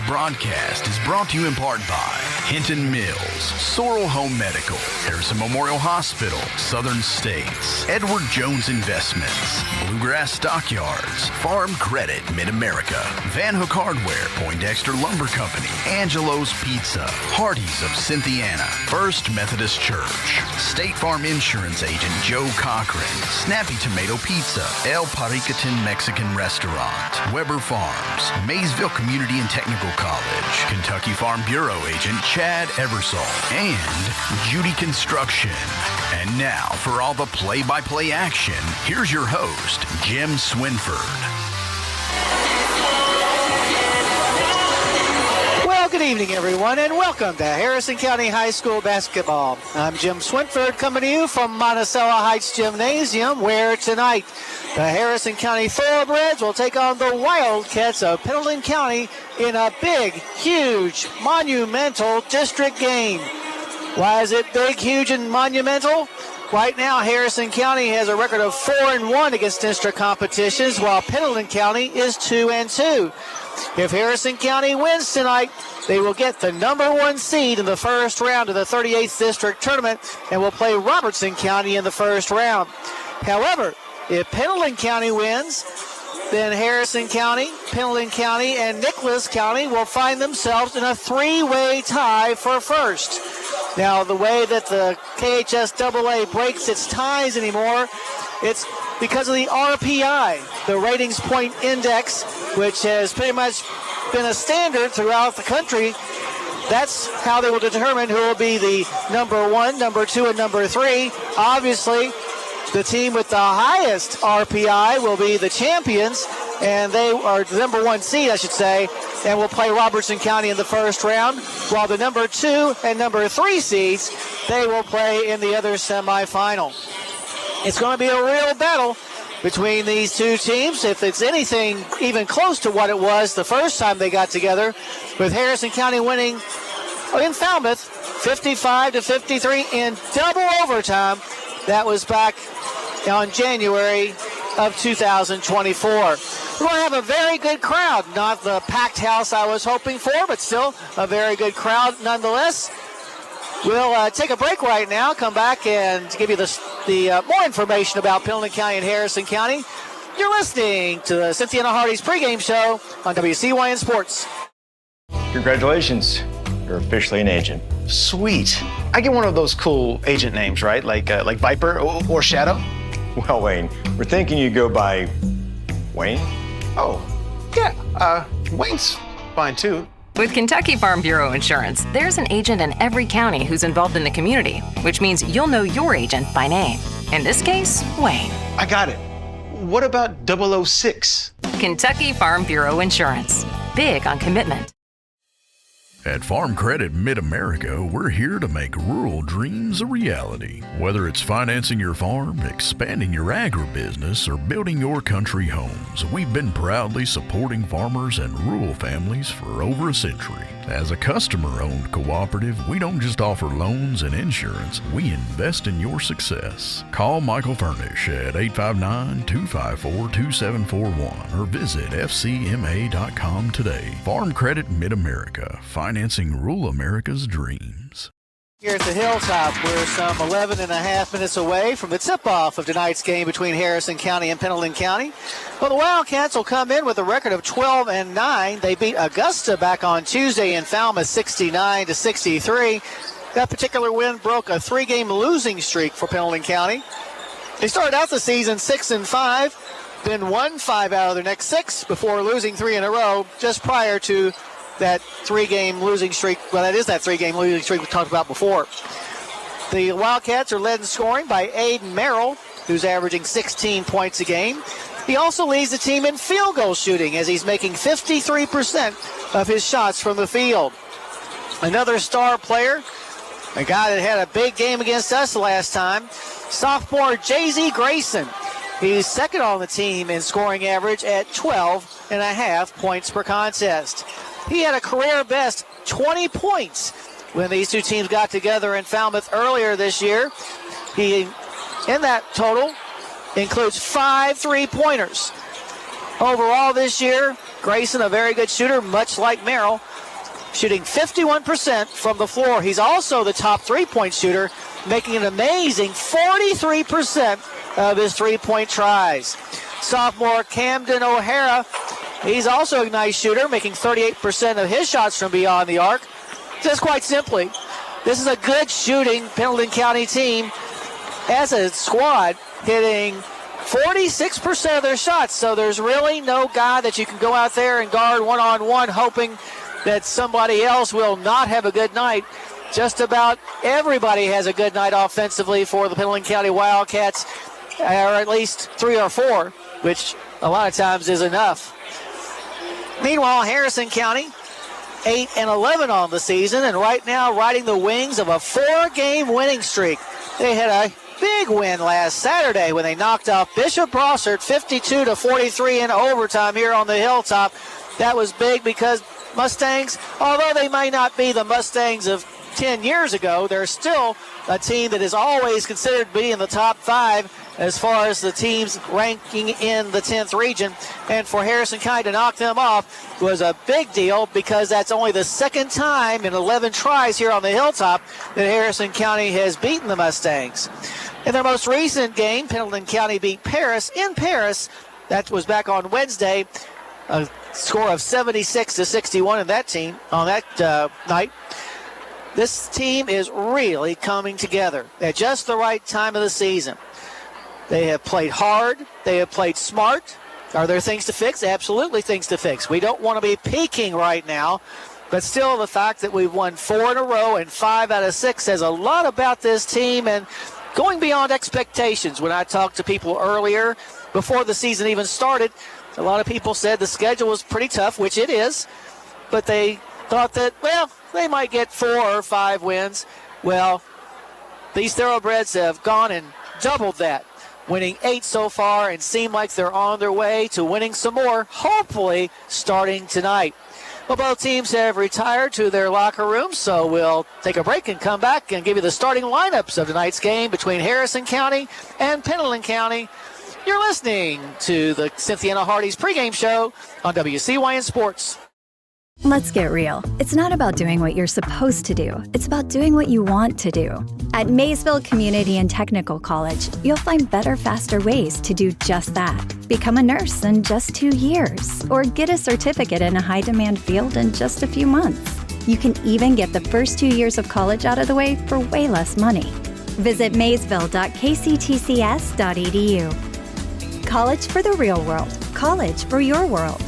broadcast is brought to you in part by Hinton Mills, Sorrel Home Medical, Harrison Memorial Hospital, Southern States, Edward Jones Investments, Bluegrass Stockyards, Farm Credit Mid-America, Van Hook Hardware, Poindexter Lumber Company, Angelo's Pizza, Hardee's of Cynthiana, First Methodist Church, State Farm Insurance Agent Joe Cochran, Snappy Tomato Pizza, El Paricatin Mexican Restaurant, Weber Farms, Maysville Community and Technical College, Kentucky Farm Bureau Agent Chad Eversole, and Judy Construction. And now for all the play-by-play action, here's your host, Jim Swinford. Well, good evening, everyone, and welcome to Harrison County High School basketball. I'm Jim Swinford, coming to you from Monticello Heights Gymnasium, where tonight the Harrison County Thorobreds will take on the Wildcats of Pendleton County in a big, huge, monumental district game. Why is it big, huge, and monumental? Right now, Harrison County has a record of 4-1 against district competitions, while Pendleton County is 2-2. If Harrison County wins tonight, they will get the number 1 seed in the first round of the 38th district tournament and will play Robertson County in the first round. However, if Pendleton County wins, then Harrison County, Pendleton County, and Nicholas County will find themselves in a 3-way tie for first. Now, the way that the KHSAA breaks its ties anymore, it's because of the RPI, the Ratings Point Index, which has pretty much been a standard throughout the country. That's how they will determine who will be the number 1, number 2, and number 3. Obviously, the team with the highest RPI will be the champions, and they are the number 1 seed, I should say, and will play Robertson County in the first round, while the number 2 and number 3 seeds, they will play in the other semifinal. It's going to be a real battle between these two teams. If it's anything even close to what it was the first time they got together, with Harrison County winning in Falmouth 55-53 in double overtime. That was back on January of 2024. We're going to have a very good crowd. Not the packed house I was hoping for, but still a very good crowd nonetheless. We'll take a break right now, come back and give you the more information about Pendleton County and Harrison County. You're listening to the Cynthiana Hardee's pregame show on WCYN Sports. Congratulations. You're officially an agent. Sweet. I get one of those cool agent names, right? Like Viper or Shadow? Well, Wayne, we're thinking you go by Wayne. Oh, yeah. Wayne's fine, too. With Kentucky Farm Bureau Insurance, there's an agent in every county who's involved in the community, which means you'll know your agent by name. In this case, Wayne. I got it. What about 006? Kentucky Farm Bureau Insurance. Big on commitment. At Farm Credit Mid-America, we're here to make rural dreams a reality. Whether it's financing your farm, expanding your agribusiness, or building your country homes, we've been proudly supporting farmers and rural families for over a century. As a customer-owned cooperative, we don't just offer loans and insurance, we invest in your success. Call Michael Furnish at 859-254-2741 or visit fcma.com today. Farm Credit Mid-America, financing rural America's dreams. Here at the Hilltop, we're some 11 and a half minutes away from the tip-off of tonight's game between Harrison County and Pendleton County. Well, the Wildcats will come in with a record of 12-9. They beat Augusta back on Tuesday in Falmouth 69-63. That particular win broke a 3-game losing streak for Pendleton County. They started out the season 6-5, then won 5 out of their next 6 before losing 3 in a row just prior to that 3-game losing streak. Well, that is that 3-game losing streak we talked about before. The Wildcats are led in scoring by Aiden Merrill, who's averaging 16 points a game. He also leads the team in field goal shooting as he's making 53% of his shots from the field. Another star player, a guy that had a big game against us last time, sophomore Jay-Z Grayson. He's second on the team in scoring average at 12.5 points per contest. He had a career best 20 points when these two teams got together in Falmouth earlier this year. He, in that total, includes 5 3-pointers. Overall this year, Grayson, a very good shooter, much like Merrill, shooting 51% from the floor. He's also the top three-point shooter, making an amazing 43% of his three-point tries. Sophomore Camden O'Hara, he's also a nice shooter, making 38% of his shots from beyond the arc. Just quite simply, this is a good shooting Pendleton County team as a squad, hitting 46% of their shots. So there's really no guy that you can go out there and guard one-on-one hoping that somebody else will not have a good night. Just about everybody has a good night offensively for the Pendleton County Wildcats, or at least 3 or 4, which a lot of times is enough. Meanwhile, Harrison County, 8-11 on the season, and right now riding the wings of a 4-game winning streak. They had a big win last Saturday when they knocked off Bishop Brossart 52-43 in overtime here on the Hilltop. That was big because Mustangs, although they may not be the Mustangs of 10 years ago, they're still a team that is always considered to be in the top 5 as far as the teams ranking in the 10th region. And for Harrison County to knock them off was a big deal because that's only the second time in 11 tries here on the Hilltop that Harrison County has beaten the Mustangs. In their most recent game, Pendleton County beat Paris in Paris. That was back on Wednesday. A score of 76-61 in that team on that night. This team is really coming together at just the right time of the season. They have played hard. They have played smart. Are there things to fix? Absolutely things to fix. We don't want to be peaking right now, but still the fact that we've won 4 in a row and 5 out of 6 says a lot about this team and going beyond expectations. When I talked to people earlier, before the season even started, a lot of people said the schedule was pretty tough, which it is, but they thought that, well, they might get 4 or 5 wins. Well, these Thorobreds have gone and doubled that, winning 8 so far and seem like they're on their way to winning some more, hopefully starting tonight. Well, both teams have retired to their locker rooms, so we'll take a break and come back and give you the starting lineups of tonight's game between Harrison County and Pendleton County. You're listening to the Cynthia Hardy's pregame show on WCYN Sports. Let's get real. It's not about doing what you're supposed to do. It's about doing what you want to do. At Maysville Community and Technical College, you'll find better, faster ways to do just that. Become a nurse in just 2 years, or get a certificate in a high-demand field in just a few months. You can even get the first 2 years of college out of the way for way less money. Visit maysville.kctcs.edu. College for the real world. College for your world.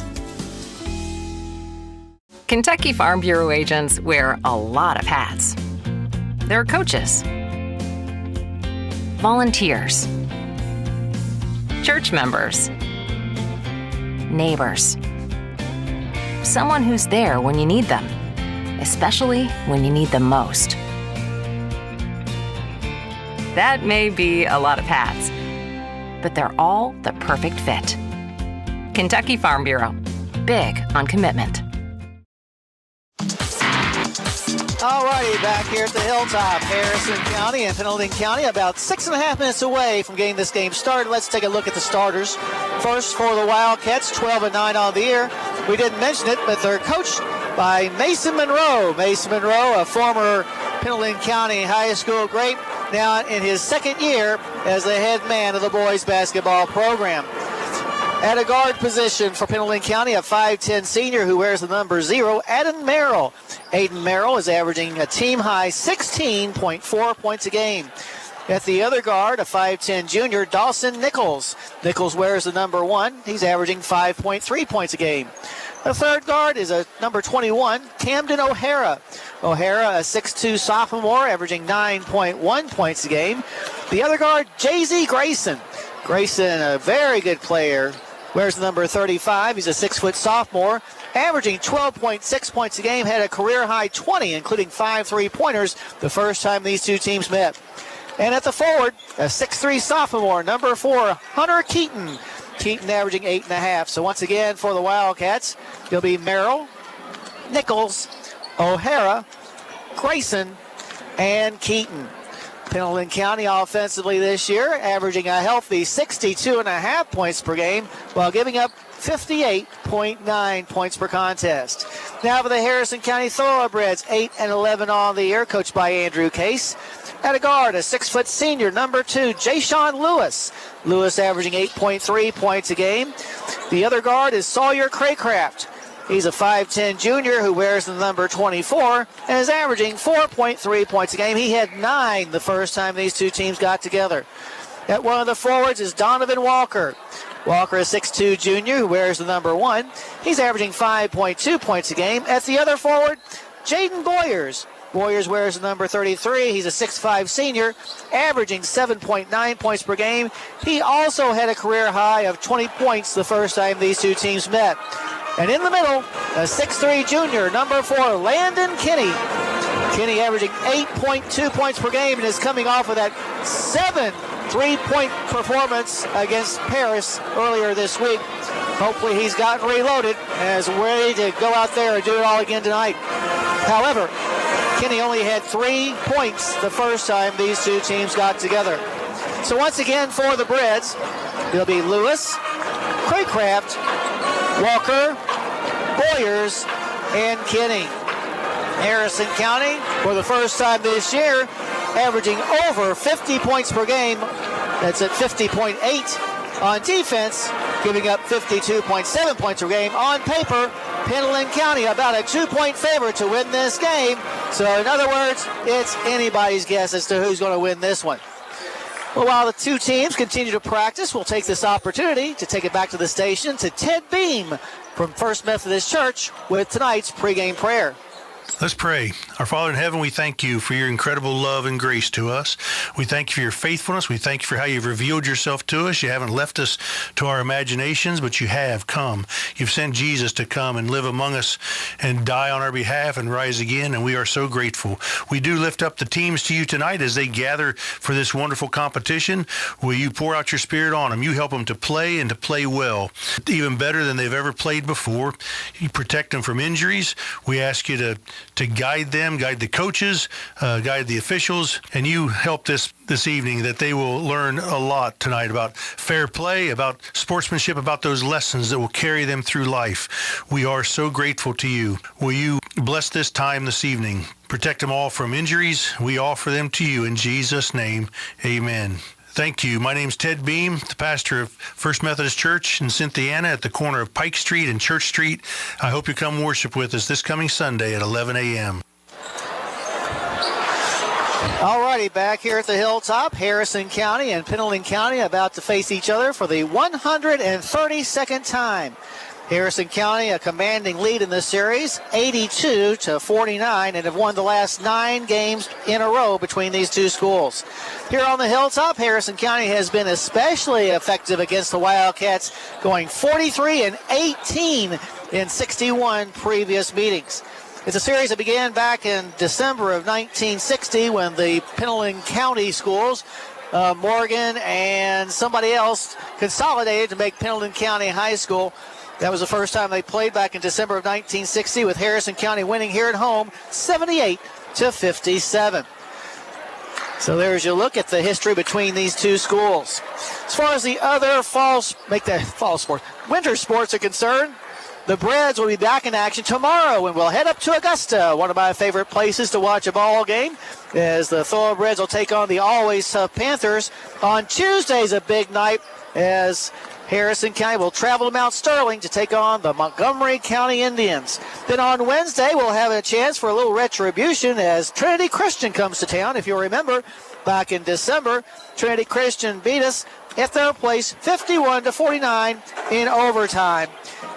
Kentucky Farm Bureau agents wear a lot of hats. They're coaches, volunteers, church members, neighbors, someone who's there when you need them, especially when you need them most. That may be a lot of hats, but they're all the perfect fit. Kentucky Farm Bureau, big on commitment. All righty, back here at the Hilltop, Harrison County and Pendleton County about 6.5 minutes away from getting this game started. Let's take a look at the starters. First for the Wildcats, 12-9 on the year. We didn't mention it, but they're coached by Mason Monroe. Mason Monroe, a former Pendleton County high school great, now in his second year as the head man of the boys basketball program. At a guard position for Pendleton County, a 5'10 senior who wears the number 0, Aiden Merrill. Aiden Merrill is averaging a team-high 16.4 points a game. At the other guard, a 5'10 junior, Dawson Nichols. Nichols wears the number 1. He's averaging 5.3 points a game. The third guard is a number 21, Camden O'Hara. O'Hara, a 6'2 sophomore, averaging 9.1 points a game. The other guard, Jay-Z Grayson. Grayson, a very good player, wears the number 35. He's a 6-foot sophomore, averaging 12.6 points a game, had a career-high 20, including 5 3-pointers the first time these two teams met. And at the forward, a 6'3 sophomore, number 4, Hunter Keaton. Keaton averaging 8.5. So once again for the Wildcats, it'll be Merrill, Nichols, O'Hara, Grayson, and Keaton. Pendleton County offensively this year, averaging a healthy 62.5 points per game while giving up 58.9 points per contest. Now for the Harrison County Thorobreds, 8-11 on the year, coached by Andrew Case. At a guard, a 6-foot senior, number 2, Jayshawn Lewis. Lewis averaging 8.3 points a game. The other guard is Sawyer Craycraft. He's a 5'10 junior who wears the number 24 and is averaging 4.3 points a game. He had 9 the first time these two teams got together. At one of the forwards is Donovan Walker. Walker, a 6'2 junior who wears the number 1. He's averaging 5.2 points a game. At the other forward, Jaden Boyers. Boyers wears the number 33. He's a 6'5 senior, averaging 7.9 points per game. He also had a career high of 20 points the first time these two teams met. And in the middle, a 6'3 junior, number 4, Landon Kinney. Kinney averaging 8.2 points per game and is coming off of that 7 3-point performance against Paris earlier this week. Hopefully he's gotten reloaded and is ready to go out there and do it all again tonight. However, Kinney only had 3 points the first time these two teams got together. So once again for the Breds, it'll be Lewis, Craycraft, Walker, Boyers, and Kinney. Harrison County, for the first time this year, averaging over 50 points per game. That's at 50.8 on defense, giving up 52.7 points per game. On paper, Pendleton County about a 2-point favorite to win this game. So in other words, it's anybody's guess as to who's going to win this one. Well, while the two teams continue to practice, we'll take this opportunity to take it back to the station to Ted Beam from First Methodist Church with tonight's pregame prayer. Let's pray. Our Father in heaven, we thank you for your incredible love and grace to us. We thank you for your faithfulness. We thank you for how you've revealed yourself to us. You haven't left us to our imaginations, but you have come. You've sent Jesus to come and live among us and die on our behalf and rise again, and we are so grateful. We do lift up the teams to you tonight as they gather for this wonderful competition. Will you pour out your Spirit on them? You help them to play and to play well, even better than they've ever played before. You protect them from injuries. We ask you to guide them, guide the coaches, guide the officials, and you help this evening that they will learn a lot tonight about fair play, about sportsmanship, about those lessons that will carry them through life. We are so grateful to you. Will you bless this time this evening? Protect them all from injuries. We offer them to you in Jesus' name. Amen. Thank you. My name's Ted Beam, the pastor of First Methodist Church in Cynthiana at the corner of Pike Street and Church Street. I hope you come worship with us this coming Sunday at 11 a.m. All righty, back here at the Hilltop, Harrison County and Pendleton County about to face each other for the 132nd time. Harrison County, a commanding lead in this series, 82-49, and have won the last 9 games in a row between these two schools. Here on the Hilltop, Harrison County has been especially effective against the Wildcats, going 43-18 in 61 previous meetings. It's a series that began back in December of 1960 when the Pendleton County schools, Morgan and somebody else, consolidated to make Pendleton County High School. That was the first time they played back in December of 1960, with Harrison County winning here at home 78-57. So there's your look at the history between these two schools. As far as the other winter sports are concerned, the Breds will be back in action tomorrow, and we'll head up to Augusta, one of my favorite places to watch a ball game, as the Thorobreds will take on the always tough Panthers. On Tuesday's a big night, as Harrison County will travel to Mount Sterling to take on the Montgomery County Indians. Then on Wednesday, we'll have a chance for a little retribution as Trinity Christian comes to town. If you'll remember, back in December, Trinity Christian beat us at their place 51-49 in overtime.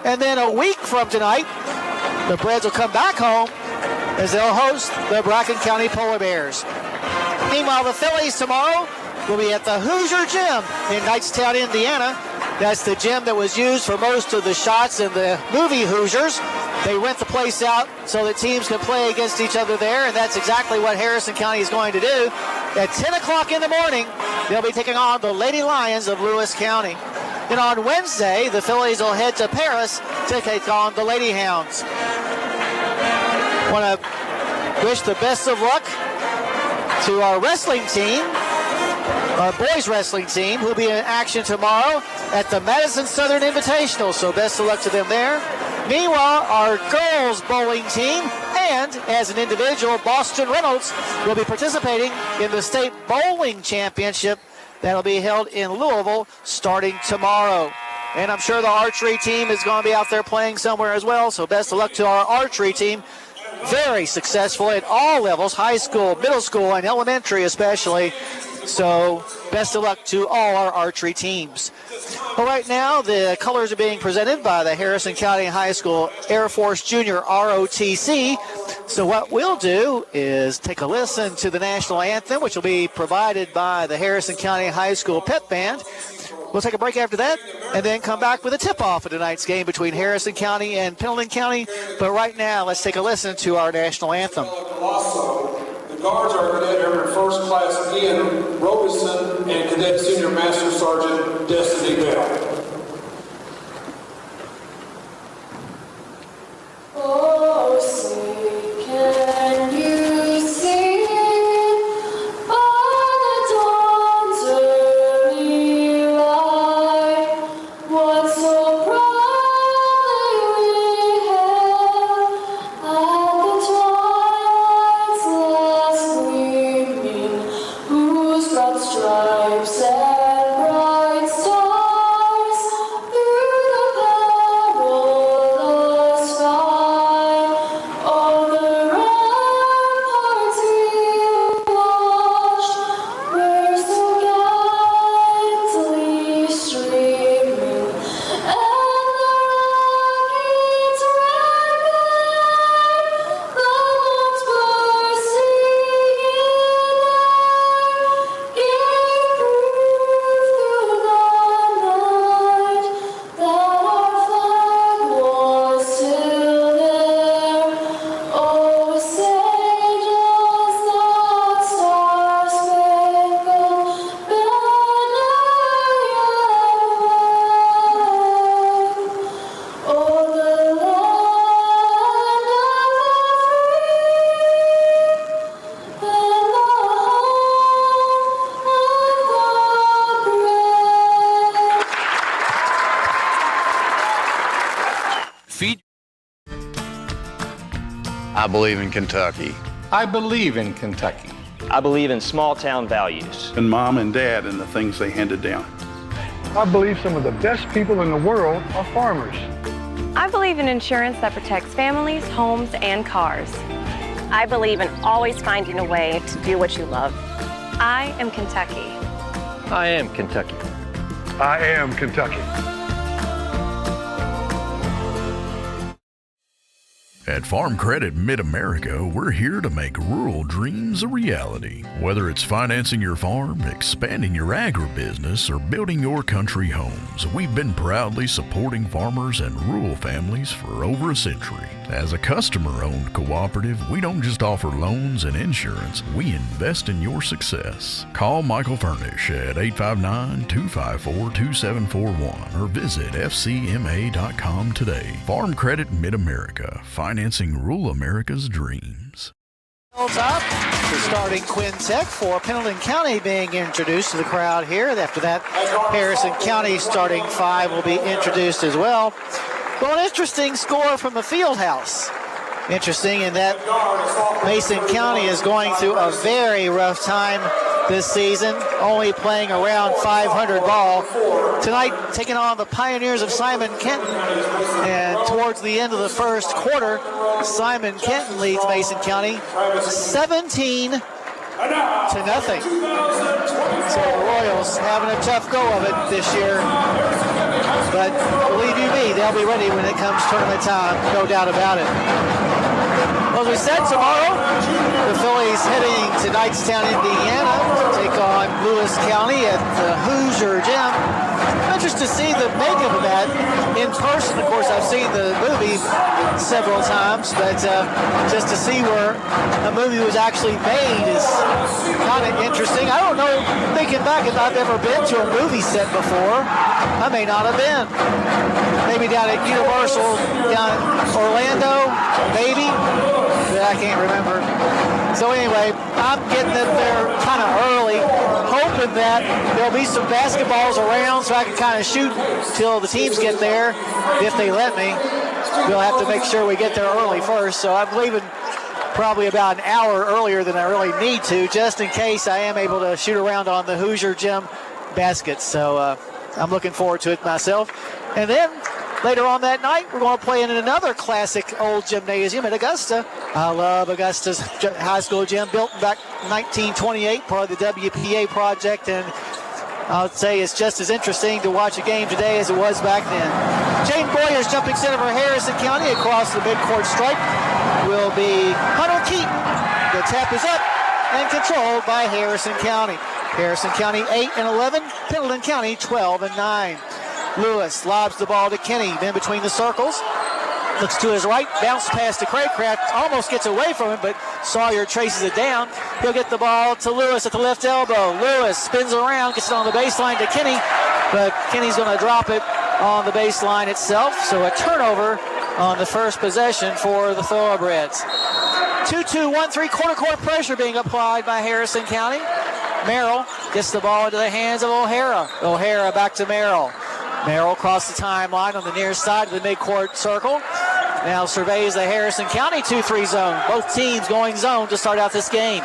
And then a week from tonight, the Breds will come back home as they'll host the Bracken County Polar Bears. Meanwhile, the Phillies tomorrow will be at the Hoosier Gym in Knightstown, Indiana. That's the gym that was used for most of the shots in the movie Hoosiers. They rent the place out so that teams can play against each other there, and that's exactly what Harrison County is going to do. At 10 o'clock in the morning, they'll be taking on the Lady Lions of Lewis County. And on Wednesday, the Phillies will head to Paris to take on the Lady Hounds. Want to wish the best of luck to our wrestling team, our boys wrestling team, who will be in action tomorrow at the Madison Southern Invitational. So best of luck to them there. Meanwhile, our girls bowling team and as an individual, Boston Reynolds will be participating in the state bowling championship that'll be held in Louisville starting tomorrow. And I'm sure the archery team is going to be out there playing somewhere as well, so best of luck to our archery team. Very successful at all levels, high school, middle school, and elementary especially. So best of luck to all our archery teams. Well, right now, the colors are being presented by the Harrison County High School Air Force Junior ROTC. So what we'll do is take a listen to the national anthem, which will be provided by the Harrison County High School Pep Band. We'll take a break after that and then come back with a tip-off of tonight's game between Harrison County and Pendleton County. But right now, let's take a listen to our national anthem. The guards are Cadet Airman First Class Ian Robeson and Cadet Senior Master Sergeant Destiny Bell. Oh, say, can you see by the dawn's early light what so proudly we hailed at the twilight's last gleaming, whose broad stripes and bright stars through the perilous fight all the ramparts we watched were so gallantly streaming, and the rocket's red glare, the bombs bursting in air, gave proof through the night that our flag was still there. Oh, say does that star-spangled banner yet wave o'er the land of the free and the I believe in Kentucky. I believe in Kentucky. I believe in small town values. And mom and dad and the things they handed down. I believe some of the best people in the world are farmers. I believe in insurance that protects families, homes, and cars. I believe in always finding a way to do what you love. I am Kentucky. I am Kentucky. I am Kentucky. At Farm Credit Mid-America, we're here to make rural dreams a reality. Whether it's financing your farm, expanding your agribusiness, or building your country homes, we've been proudly supporting farmers and rural families for over a century. As a customer-owned cooperative, we don't just offer loans and insurance, we invest in your success. Call Michael Furnish at 859-254-2741 or visit fcma.com today. Farm Credit Mid-America, financing rural America's dreams. Hilltop, the starting quintet for Pendleton County being introduced to the crowd here. After that, Harrison County starting five will be introduced as well. Well, an interesting score from the field house. Interesting in that Mason County is going through a very rough time this season, only playing around 500 ball. Tonight, taking on the Pioneers of Simon Kenton. And towards the end of the first quarter, Simon Kenton leads Mason County 17-0. So the Royals having a tough go of it this year. But believe you me, they'll be ready when it comes tournament time, no doubt about it. Well, as we said, tomorrow, the Phillies heading to Knightstown, Indiana, to take on Lewis County at the Hoosier Gym. I'm interested to see the makeup of that in person. Of course, I've seen the movie several times, but just to see where a movie was actually made is kind of interesting. I don't know, thinking back, if I've ever been to a movie set before. I may not have been. Maybe down at Universal, down in Orlando, maybe. But I can't remember. So anyway, I'm getting up there kind of early, hoping that there'll be some basketballs around so I can kind of shoot till the teams get there, if they let me. we'll have to make sure we get there early first. So I'm leaving probably about an hour earlier than I really need to, just in case I am able to shoot around on the Hoosier Gym baskets. So I'm looking forward to it myself. And then later on that night, we're going to play in another classic old gymnasium at Augusta. I love Augusta's high school gym, built back in 1928, part of the WPA project, and I would say it's just as interesting to watch a game today as it was back then. Jane Boyer's jumping center for Harrison County across the midcourt stripe will be Hunter Keaton. The tap is up and controlled by Harrison County. Harrison County 8-11, Pendleton County 12-9. Lewis lobs the ball to Kenny, then between the circles. Looks to his right, bounce pass to Craycraft, almost gets away from him, but Sawyer traces it down. He'll get the ball to Lewis at the left elbow. Lewis spins around, gets it on the baseline to Kenny, but Kenny's going to drop it on the baseline itself, so a turnover on the first possession for the Thorobreds. 2-2-1-3 quarter-court pressure being applied by Harrison County. Merrill gets the ball into the hands of O'Hara. O'Hara back to Merrill. Merrill across the timeline on the near side of the midcourt circle. Now surveys the Harrison County 2-3 zone. Both teams going zone to start out this game.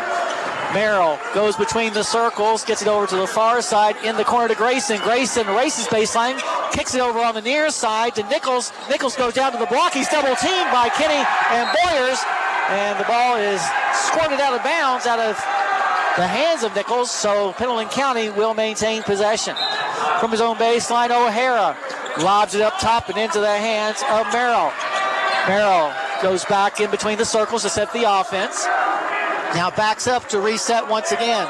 Merrill goes between the circles, gets it over to the far side, in the corner to Grayson. Grayson races baseline, kicks it over on the near side to Nichols. Nichols goes down to the block. He's double teamed by Kenny and Boyers, and the ball is squirted out of bounds out of the hands of Nichols, so Pendleton County will maintain possession. From his own baseline, O'Hara lobs it up top and into the hands of Merrill. Merrill goes back in between the circles to set the offense. Now backs up to reset once again.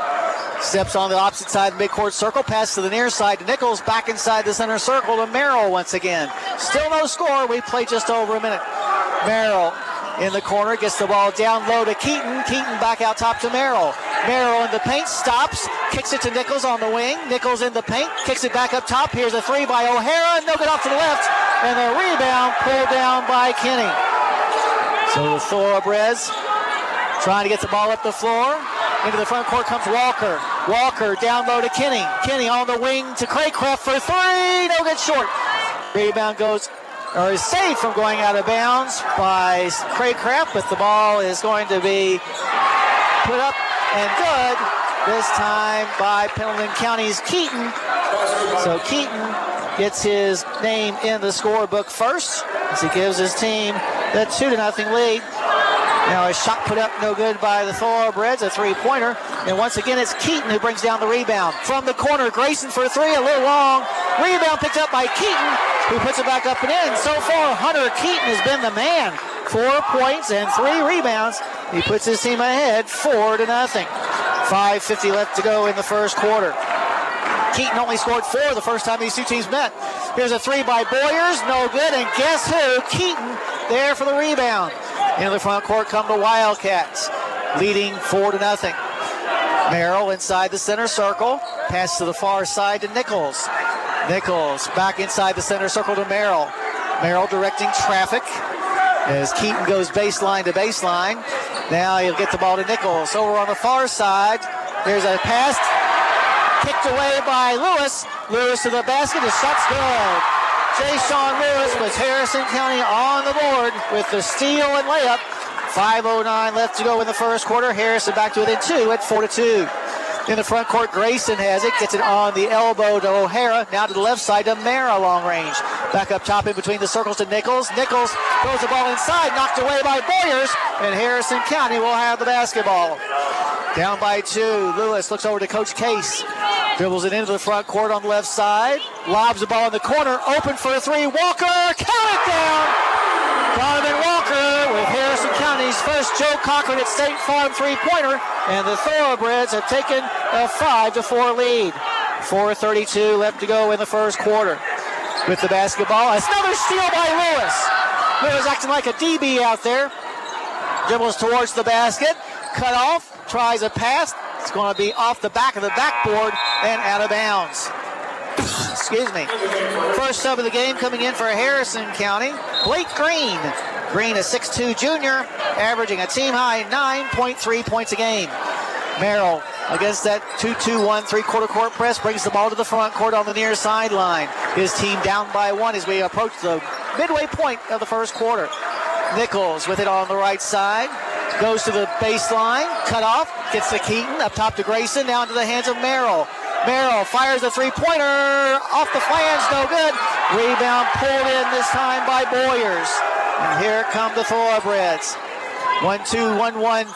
Steps on the opposite side of the midcourt circle, pass to the near side to Nichols, back inside the center circle to Merrill once again. Still no score, we play just over a minute. Merrill in the corner, gets the ball down low to Keaton. Keaton back out top to Merrill. Merrill in the paint, stops, kicks it to Nichols on the wing. Nichols in the paint, kicks it back up top. Here's a three by O'Hara, no good off to the left, and the rebound pulled down by Kenny. So the Thorobreds trying to get the ball up the floor. Into the front court comes Walker. Walker down low to Kenny. Kenny on the wing to Craycraft for three, no good short. Rebound goes, or is saved from going out of bounds by Craycraft, but the ball is going to be put up and good, this time by Pendleton County's Keaton. So Keaton gets his name in the scorebook first as he gives his team the 2-0 lead. Now a shot put up no good by the Thorobreds, a three-pointer. And once again, it's Keaton who brings down the rebound. From the corner, Grayson for three, a little long. Rebound picked up by Keaton, who puts it back up and in. So far, Hunter Keaton has been the man. 4 points and 3 rebounds. He puts his team ahead 4-0. 5:50 left to go in the first quarter. Keaton only scored 4 the first time these two teams met. Here's a three by Boyers, no good, and guess who? Keaton there for the rebound. Into the front court come the Wildcats, leading 4-0. Merrill inside the center circle, pass to the far side to Nichols. Nichols back inside the center circle to Merrill. Merrill directing traffic as Keaton goes baseline to baseline. Now he'll get the ball to Nichols. Over on the far side, there's a pass kicked away by Lewis. Lewis to the basket, his shot's good. Jay-Sean Lewis with Harrison County on the board with the steal and layup. 5:09 left to go in the first quarter. Harrison back to within 2 at 4-2. In the front court, Grayson has it, gets it on the elbow to O'Hara. Now to the left side to Mara, long range. Back up top in between the circles to Nichols. Nichols throws the ball inside, knocked away by Boyers, and Harrison County will have the basketball. Down by 2. Lewis looks over to Coach Case. Dribbles it into the front court on the left side. Lobs the ball in the corner. Open for a three. Walker, count it down! Donovan Walker with Harrison County's first Joe Cochran at State Farm three-pointer. And the Thoroughbreds have taken a 5-4 lead. 4:32 left to go in the first quarter. With the basketball, another steal by Lewis. Lewis acting like a DB out there. Dribbles towards the basket. Cut off. Tries a pass. It's going to be off the back of the backboard and out of bounds. Excuse me. First sub of the game coming in for Harrison County, Blake Green. Green, a 6'2 junior, averaging a team-high 9.3 points a game. Merrill against that 2-2-1 three-quarter court press brings the ball to the front court on the near sideline. His team down by 1 as we approach the midway point of the first quarter. Nichols with it on the right side. Goes to the baseline, cut off, gets to Keaton, up top to Grayson, now into the hands of Merrill. Merrill fires a three-pointer, off the flange, no good. Rebound pulled in this time by Boyers. And here come the Thorobreds. 1-2-1-1,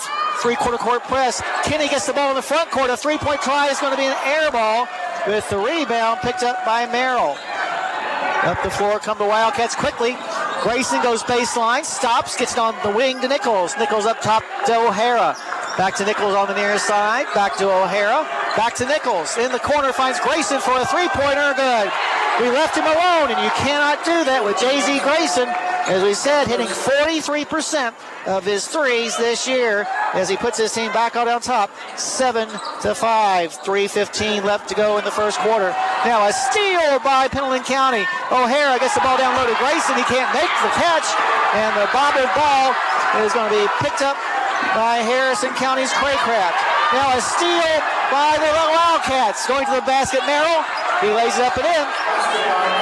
three-quarter court press. Kinney gets the ball in the front court. A three-point try is going to be an air ball with the rebound picked up by Merrill. Up the floor come the Wildcats quickly. Grayson goes baseline, stops, gets it on the wing to Nichols. Nichols up top to O'Hara. Back to Nichols on the near side. Back to O'Hara. Back to Nichols. In the corner finds Grayson for a three-pointer. Good. We left him alone, and you cannot do that with J.Z. Grayson. As we said, hitting 43% of his threes this year as he puts his team back out on top. 7-5. 3:15 left to go in the first quarter. Now a steal by Pendleton County. O'Hara gets the ball down low to Grayson. He can't make the catch, and the bobbled ball is going to be picked up by Harrison County's Craycraft. Now a steal by the Wildcats. Going to the basket, Merrill. He lays it up and in.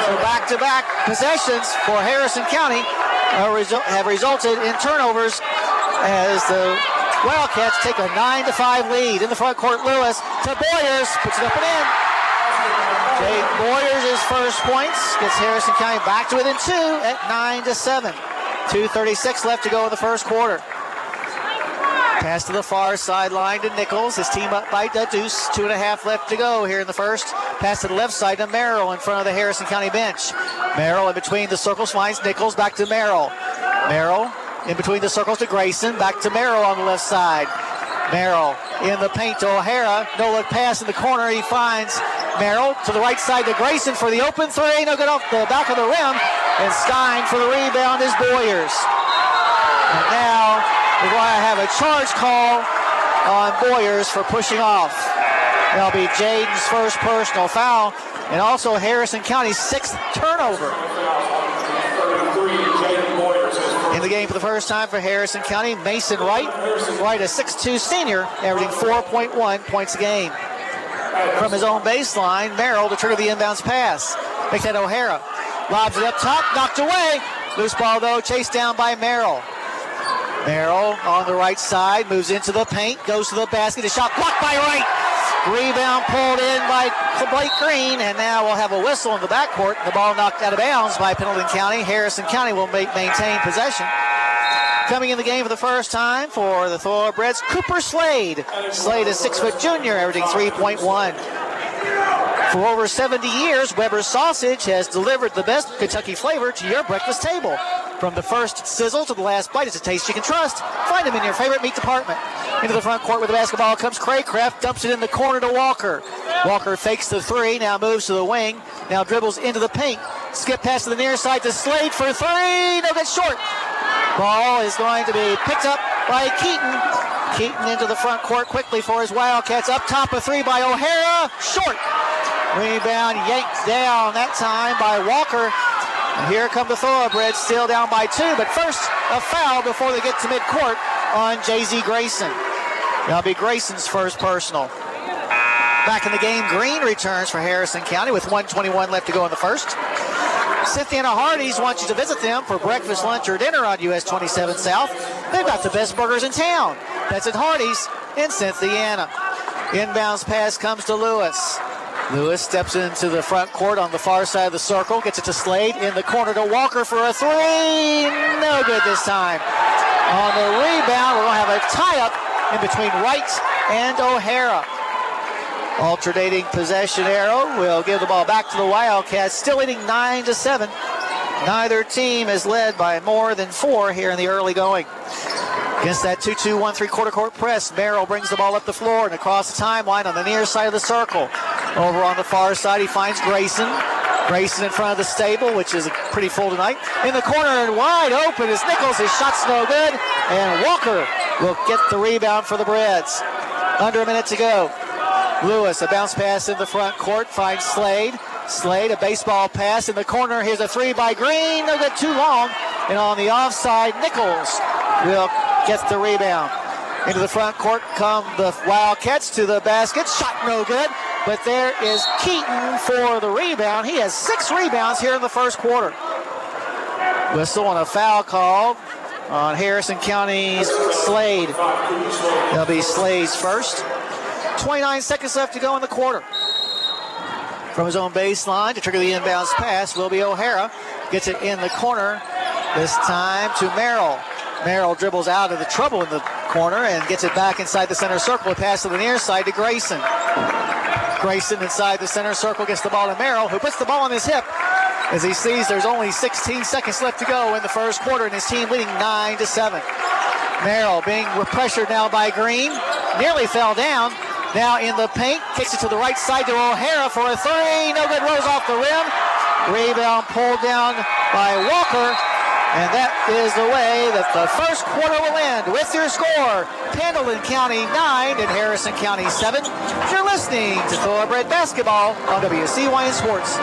So back-to-back possessions for Harrison County have resulted in turnovers as the Wildcats take a 9-5 lead. In the front court, Lewis to Boyers, puts it up and in. Jake Boyers' his first points, gets Harrison County back to within 2 at 9-7. 2:36 left to go in the first quarter. Pass to the far sideline to Nichols. His team up by the deuce. 2.5 left to go here in the first. Pass to the left side to Merrill in front of the Harrison County bench. Merrill in between the circles finds Nichols. Back to Merrill. Merrill in between the circles to Grayson. Back to Merrill on the left side. Merrill in the paint to O'Hara. No look pass in the corner. He finds Merrill to the right side to Grayson for the open three. No good off the back of the rim. And Stein for the rebound is Boyers. And now we're going to have a charge call on Boyers for pushing off. That'll be Jaden's first personal foul, and also Harrison County's 6th turnover. In the game for the first time for Harrison County, Mason Wright. Wright, a 6'2 senior, averaging 4.1 points a game. From his own baseline, Merrill to trigger the inbounds pass. Makes that O'Hara. Lobs it up top, knocked away. Loose ball, though, chased down by Merrill. Merrill on the right side, moves into the paint, goes to the basket, a shot blocked by Wright. Rebound pulled in by Blake Green, and now we'll have a whistle in the backcourt. The ball knocked out of bounds by Pendleton County. Harrison County will maintain possession. Coming in the game for the first time for the Thorobreds, Cooper Slade. Slade is 6-foot junior, averaging 3.1. For over 70 years, Weber's Sausage has delivered the best Kentucky flavor to your breakfast table. From the first sizzle to the last bite, it's a taste you can trust. Find them in your favorite meat department. Into the front court with the basketball comes Craycraft, dumps it in the corner to Walker. Walker fakes the three, now moves to the wing, now dribbles into the paint. Skip pass to the near side to Slade for three, no good, short. Ball is going to be picked up by Keaton. Keaton into the front court quickly for his Wildcats. Up top, a three by O'Hara, short. Rebound yanked down that time by Walker. And here come the Thorobreds, still down by 2, but first a foul before they get to midcourt on J.Z. Grayson. That'll be Grayson's first personal. Back in the game, Green returns for Harrison County with 1:21 left to go in the first. Cynthia and Hardee's wants you to visit them for breakfast, lunch, or dinner on US 27 South. They've got the best burgers in town. That's at Hardee's in Cynthiana. Inbounds pass comes to Lewis. Lewis steps into the front court on the far side of the circle, gets it to Slade, in the corner to Walker for a three. No good this time. On the rebound, we're going to have a tie-up in between Wright and O'Hara. Alternating possession arrow will give the ball back to the Wildcats, still leading 9-7. Neither team is led by more than 4 here in the early going. Against that 2-2-1 three-quarter court press, Merrill brings the ball up the floor and across the timeline on the near side of the circle. Over on the far side, he finds Grayson. Grayson in front of the stable, which is pretty full tonight. In the corner and wide open is Nichols. His shot's no good. And Walker will get the rebound for the Breds. Under a minute to go. Lewis, a bounce pass in the front court, finds Slade. Slade, a baseball pass in the corner. Here's a three by Green. No good, too long. And on the offside, Nichols will get the rebound. Into the front court come the Wildcats to the basket. Shot no good. But there is Keaton for the rebound. He has 6 rebounds here in the first quarter. Whistle on a foul call on Harrison County's Slade. That'll be Slade's first. 29 seconds left to go in the quarter. From his own baseline to trigger the inbounds pass will be O'Hara. Gets it in the corner, this time to Merrill. Merrill dribbles out of the trouble in the corner and gets it back inside the center circle. A pass to the near side to Grayson. Grayson inside the center circle gets the ball to Merrill, who puts the ball on his hip as he sees there's only 16 seconds left to go in the first quarter and his team leading 9-7. Merrill being pressured now by Green. Nearly fell down. Now in the paint, kicks it to the right side to O'Hara for a three. No good, rolls off the rim. Rebound pulled down by Walker. And that is the way that the first quarter will end with your score. Pendleton County 9 and Harrison County 7. You're listening to Thoroughbred Basketball on WCYN Sports.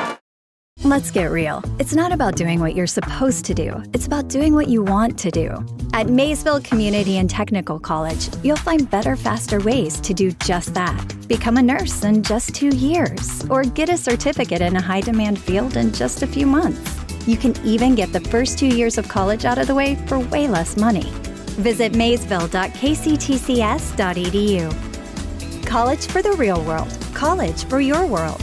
Let's get real. It's not about doing what you're supposed to do. It's about doing what you want to do. At Maysville Community and Technical College, you'll find better, faster ways to do just that. Become a nurse in just 2 years, or get a certificate in a high-demand field in just a few months. You can even get the first 2 years of college out of the way for way less money. Visit maysville.kctcs.edu. College for the real world. College for your world.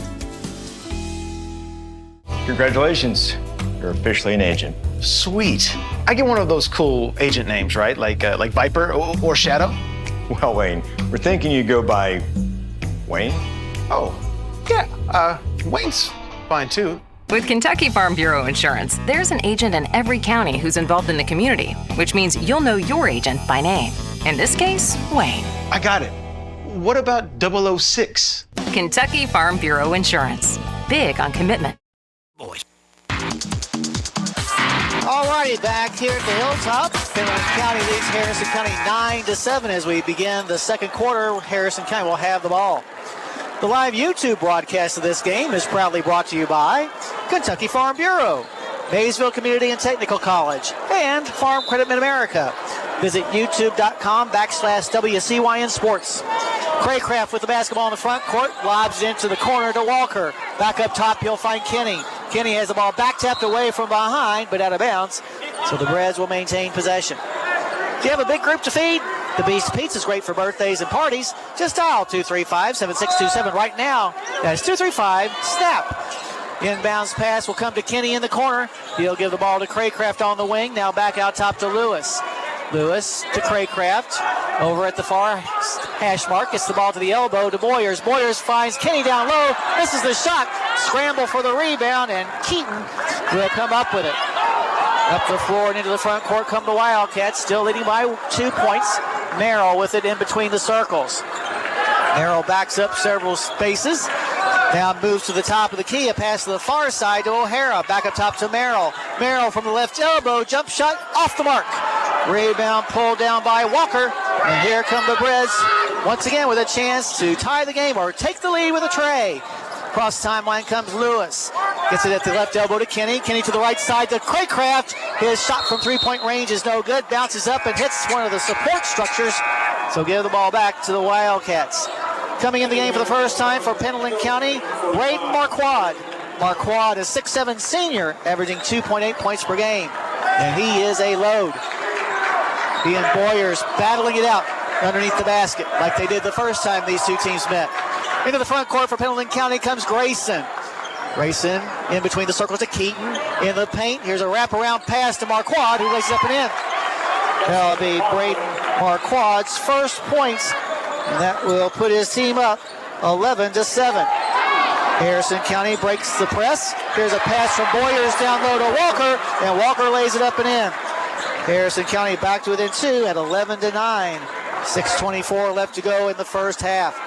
Congratulations, you're officially an agent. Sweet. I get one of those cool agent names, right? Like Viper or Shadow? Well, Wayne, we're thinking you go by Wayne? Oh, yeah, Wayne's fine too. With Kentucky Farm Bureau Insurance, there's an agent in every county who's involved in the community, which means you'll know your agent by name. In this case, Wayne. I got it. What about 006? Kentucky Farm Bureau Insurance. Big on commitment. Boys. All righty, back here at the Hilltop. Pendleton County leads Harrison County 9-7 as we begin the second quarter. Harrison County will have the ball. The live YouTube broadcast of this game is proudly brought to you by Kentucky Farm Bureau, Maysville Community and Technical College, and Farm Credit Mid-America. Visit youtube.com/WCYN Sports. Craycraft with the basketball in the front court, lobs it into the corner to Walker. Back up top, you'll find Kenny. Kenny has the ball back tapped away from behind, but out of bounds, so the Breds will maintain possession. Do you have a big group to feed? The Beast Pizza is great for birthdays and parties. Just dial 235-7627 right now. That's 235-SNAP. Inbounds pass will come to Kenny in the corner. He'll give the ball to Craycraft on the wing. Now back out top to Lewis. Lewis to Craycraft. Over at the far hash mark. Gets the ball to the elbow to Boyers. Boyers finds Kenny down low. Misses the shot. Scramble for the rebound, and Keaton will come up with it. Up the floor and into the front court come the Wildcats, still leading by 2 points. Merrill with it in between the circles. Merrill backs up several spaces. Now moves to the top of the key. A pass to the far side to O'Hara. Back up top to Merrill. Merrill from the left elbow. Jump shot off the mark. Rebound pulled down by Walker. And here come the Breds once again with a chance to tie the game or take the lead with a tray. Across the timeline comes Lewis. Gets it at the left elbow to Kenny. Kenny to the right side to Craycraft. His shot from three-point range is no good. Bounces up and hits one of the support structures. So give the ball back to the Wildcats. Coming in the game for the first time for Pendleton County, Braden Marquardt. Marquardt is 6'7" senior, averaging 2.8 points per game. And he is a load. He and Boyers battling it out underneath the basket like they did the first time these two teams met. Into the front court for Pendleton County comes Grayson. Grayson in between the circles to Keaton. In the paint, here's a wraparound pass to Marquardt, who lays it up and in. That'll be Braden Marquardt's first points, and that will put his team up 11-7. Harrison County breaks the press. Here's a pass from Boyers down low to Walker, and Walker lays it up and in. Harrison County back to within 2 at 11-9. 6:24 left to go in the first half.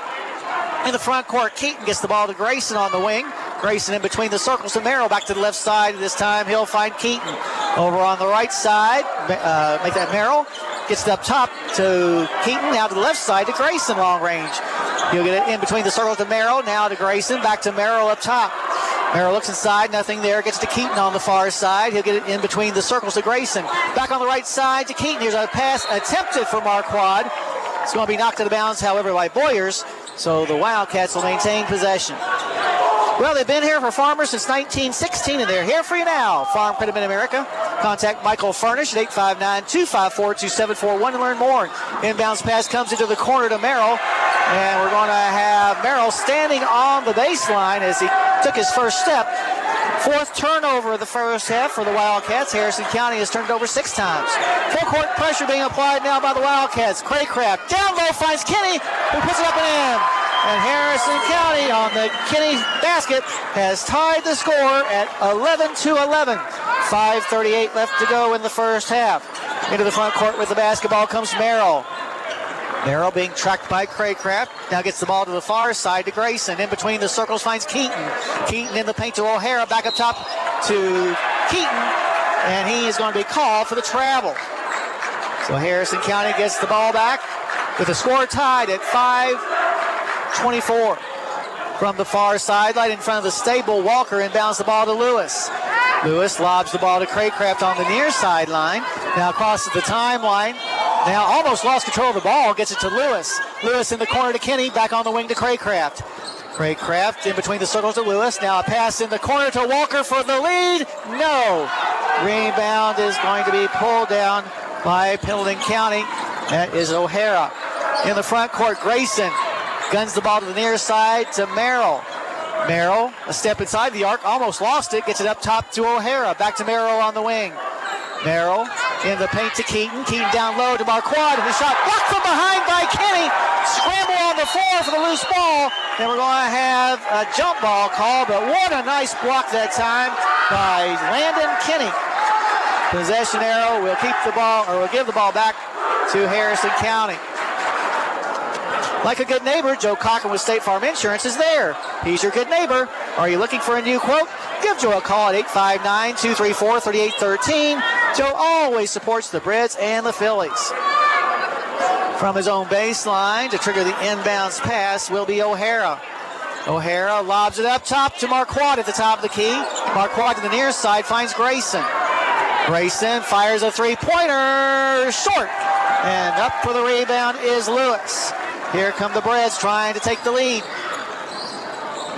In the front court, Keaton gets the ball to Grayson on the wing. Grayson in between the circles to Merrill, back to the left side. This time he'll find Keaton. Over on the right side, make that Merrill. Gets it up top to Keaton, now to the left side to Grayson, long range. He'll get it in between the circles to Merrill, now to Grayson, back to Merrill up top. Merrill looks inside, nothing there, gets to Keaton on the far side. He'll get it in between the circles to Grayson. Back on the right side to Keaton. Here's a pass attempted for Marquardt. It's going to be knocked out of bounds, however, by Boyers. So the Wildcats will maintain possession. Well, they've been here for Farmers since 1916, and they're here for you now. Farm Credit Mid-America. Contact Michael Furnish at 859-254-2741 to learn more. Inbounds pass comes into the corner to Merrill, and we're going to have Merrill standing on the baseline as he took his first step. Fourth turnover of the first half for the Wildcats. Harrison County has turned over 6 times. Full court pressure being applied now by the Wildcats. Craycraft down low finds Kenny, who puts it up and in. And Harrison County on the Kenny basket has tied the score at 11-11. 5:38 left to go in the first half. Into the front court with the basketball comes Merrill. Merrill being tracked by Craycraft. Now gets the ball to the far side to Grayson. In between the circles finds Keaton. Keaton in the paint to O'Hara. Back up top to Keaton. And he is going to be called for the travel. So Harrison County gets the ball back with the score tied at 5:24. From the far sideline in front of the stable, Walker inbounds the ball to Lewis. Lewis lobs the ball to Craycraft on the near sideline. Now crosses the timeline. Now almost lost control of the ball. Gets it to Lewis. Lewis in the corner to Kenny. Back on the wing to Craycraft. Craycraft in between the circles to Lewis. Now a pass in the corner to Walker for the lead. No. Rebound is going to be pulled down by Pendleton County. That is O'Hara. In the front court, Grayson guns the ball to the near side to Merrill. Merrill, a step inside the arc, almost lost it, gets it up top to O'Hara. Back to Merrill on the wing. Merrill in the paint to Keaton. Keaton down low to Marquardt. The shot blocked from behind by Kenny. Scramble on the floor for the loose ball. And we're going to have a jump ball call, but what a nice block that time by Landon Kenny. Possession arrow will keep the ball, or will give the ball back to Harrison County. Like a good neighbor, Joe Cochran with State Farm Insurance is there. He's your good neighbor. Are you looking for a new quote? Give Joe a call at 859-234-3813. Joe always supports the Breds and the Phillies. From his own baseline to trigger the inbounds pass will be O'Hara. O'Hara lobs it up top to Marquardt at the top of the key. Marquardt to the near side finds Grayson. Grayson fires a three-pointer short. And up for the rebound is Lewis. Here come the Breds trying to take the lead.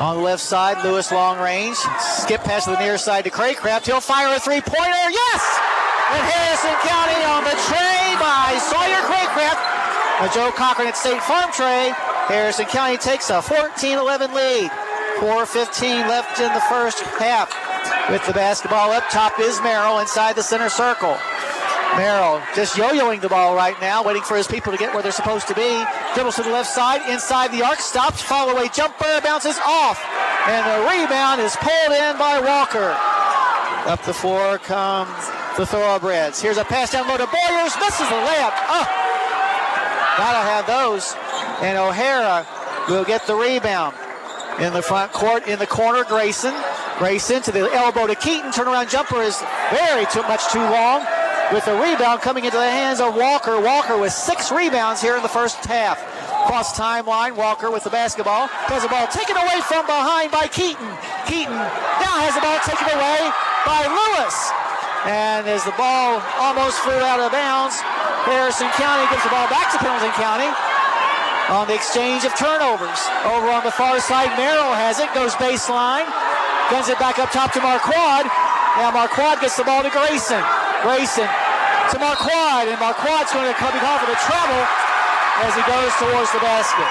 On the left side, Lewis long range. Skip pass to the near side to Craycraft. He'll fire a three-pointer. Yes! And Harrison County on the tray by Sawyer Craycraft. A Joe Cochran at State Farm tray. Harrison County takes a 14-11 lead. 4:15 left in the first half. With the basketball up top is Merrill inside the center circle. Merrill just yo-yoing the ball right now, waiting for his people to get where they're supposed to be. Dribbles to the left side, inside the arc, stops, follow away jumper, bounces off. And the rebound is pulled in by Walker. Up the floor comes the Thorobreds. Here's a pass down low to Boyers, misses the layup. Oh, gotta have those. And O'Hara will get the rebound. In the front court, in the corner, Grayson. Grayson to the elbow to Keaton. Turnaround jumper is very too long. With the rebound coming into the hands of Walker. Walker with 6 rebounds here in the first half. Cross timeline, Walker with the basketball. Has the ball taken away from behind by Keaton. Keaton now has the ball taken away by Lewis. And as the ball almost flew out of bounds, Harrison County gives the ball back to Pendleton County on the exchange of turnovers. Over on the far side, Merrill has it, goes baseline. Guns it back up top to Marquardt. Now Marquardt gets the ball to Grayson. Grayson to Marquardt, and Marquardt's going to come off with a treble as he goes towards the basket.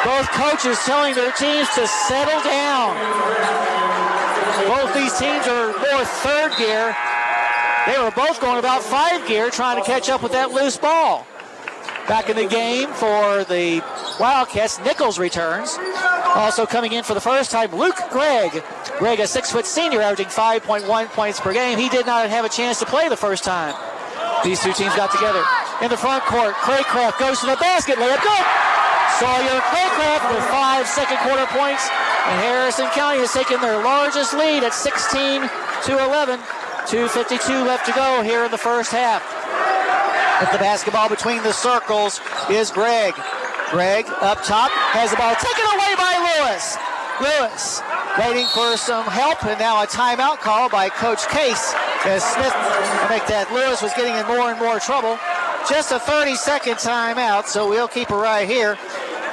Both coaches telling their teams to settle down. Both these teams are more third gear. They were both going about 5 gear trying to catch up with that loose ball. Back in the game for the Wildcats, Nichols returns. Also coming in for the first time, Luke Gregg. Gregg, a 6-foot senior, averaging 5.1 points per game. He did not have a chance to play the first time these two teams got together. In the front court, Craycraft goes to the basket, layup good. Sawyer Craycraft with 5 second quarter points. And Harrison County has taken their largest lead at 16-11. 2:52 left to go here in the first half. With the basketball between the circles is Gregg. Gregg up top has the ball taken away by Lewis. Lewis waiting for some help, and now a timeout call by Coach Case as Smith make that Lewis was getting in more and more trouble. Just a 30-second timeout, so we'll keep it right here.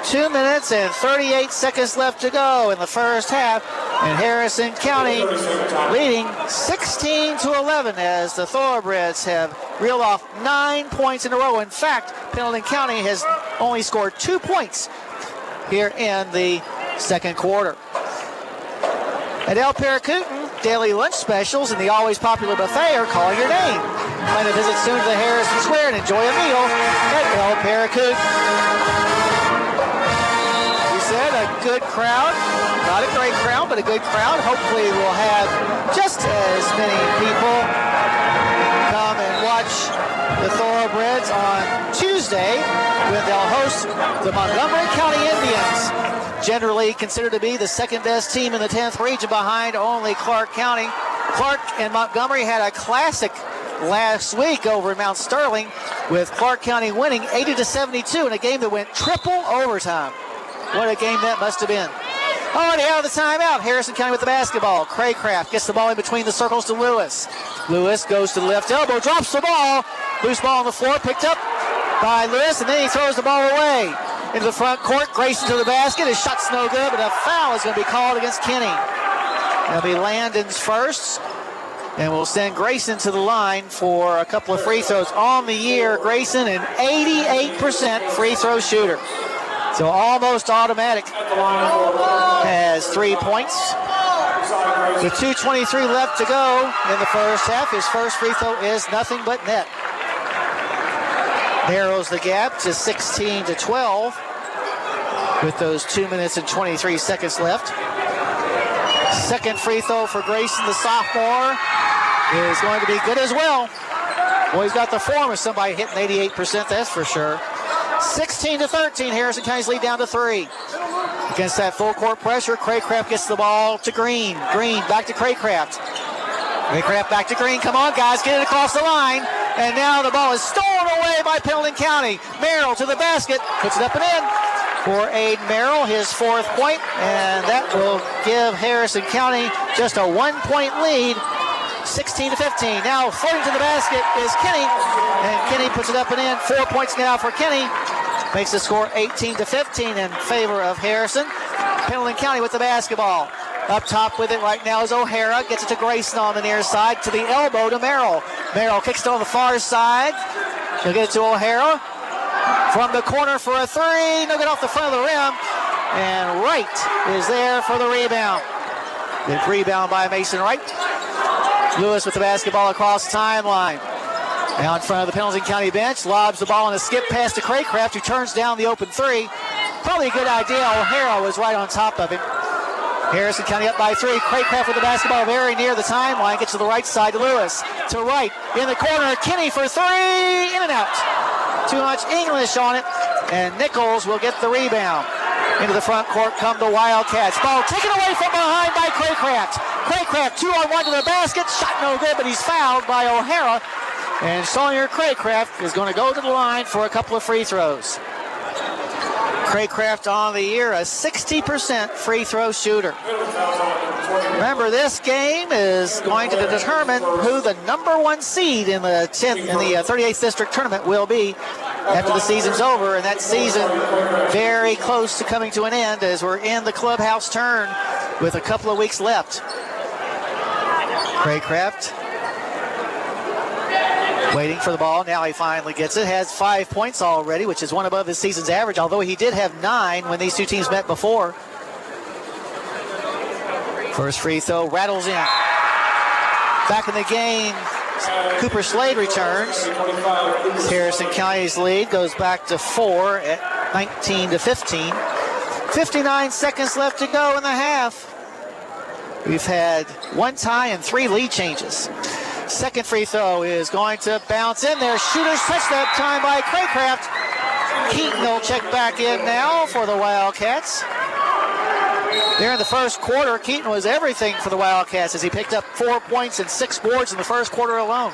2 minutes and 38 seconds left to go in the first half. And Harrison County leading 16-11 as the Thorobreds have reeled off 9 points in a row. In fact, Pendleton County has only scored 2 points here in the second quarter. At El Paracutan, daily lunch specials and the always popular buffet are calling your name. Plan to visit soon to the Harrison Square and enjoy a meal at El Paracutan. We said a good crowd, not a great crowd, but a good crowd. Hopefully we'll have just as many people come and watch the Thorobreds on Tuesday when they'll host the Montgomery County Indians, generally considered to be the second best team in the 10th region behind only Clark County. Clark and Montgomery had a classic last week over in Mount Sterling, with Clark County winning 80-72 in a game that went triple overtime. What a game that must have been. Already out of the timeout, Harrison County with the basketball. Craycraft gets the ball in between the circles to Lewis. Lewis goes to the left elbow, drops the ball. Loose ball on the floor, picked up by Lewis, and then he throws the ball away. Into the front court, Grayson to the basket. His shot's no good, but a foul is going to be called against Kenny. It'll be Landon's first, and we'll send Grayson to the line for a couple of free throws. On the year, Grayson, an 88% free throw shooter. So almost automatic. Has 3 points. With 2:23 left to go in the first half, his first free throw is nothing but net. Narrows the gap to 16-12 with those 2 minutes and 23 seconds left. Second free throw for Grayson, the sophomore, is going to be good as well. Well, he's got the form of somebody hitting 88%, that's for sure. 16-13, Harrison County's lead down to 3. Against that full court pressure, Craycraft gets the ball to Green. Green back to Craycraft. Craycraft back to Green. Come on, guys, get it across the line. And now the ball is stolen away by Pendleton County. Merrill to the basket, puts it up and in for Aiden Merrill, his 4th point, and that will give Harrison County just a 1 point lead, 16-15. Now floating to the basket is Kenny, and Kenny puts it up and in. 4 points now for Kenny. Makes the score 18-15 in favor of Harrison. Pendleton County with the basketball. Up top with it right now is O'Hara. Gets it to Grayson on the near side. To the elbow to Merrill. Merrill kicks it on the far side. He'll get it to O'Hara. From the corner for a three. No good off the front of the rim. And Wright is there for the rebound. Good rebound by Mason Wright. Lewis with the basketball across the timeline. Now in front of the Pendleton County bench. Lobs the ball on a skip pass to Craycraft, who turns down the open three. Probably a good idea. O'Hara was right on top of him. Harrison County up by 3. Craycraft with the basketball very near the timeline. Gets to the right side to Lewis. To Wright. In the corner. Kenny for 3. In and out. Too much English on it. And Nichols will get the rebound. Into the front court come the Wildcats. Ball taken away from behind by Craycraft. Craycraft 2-on-1 to the basket. Shot no good, but he's fouled by O'Hara. And Sawyer Craycraft is going to go to the line for a couple of free throws. Craycraft on the year, a 60% free throw shooter. Remember, this game is going to determine who the number 1 seed in the 38th district tournament will be after the season's over, and that season very close to coming to an end as we're in the clubhouse turn with a couple of weeks left. Craycraft waiting for the ball. Now he finally gets it. Has 5 points already, which is one above his season's average, although he did have 9 when these two teams met before. First free throw rattles in. Back in the game, Cooper Slade returns. Harrison County's lead goes back to 4 at 19-15. 59 seconds left to go in the half. We've had 1 tie and 3 lead changes. Second free throw is going to bounce in there. Shooter's touch that time by Craycraft. Keaton will check back in now for the Wildcats. There in the first quarter, Keaton was everything for the Wildcats as he picked up 4 points and 6 boards in the first quarter alone.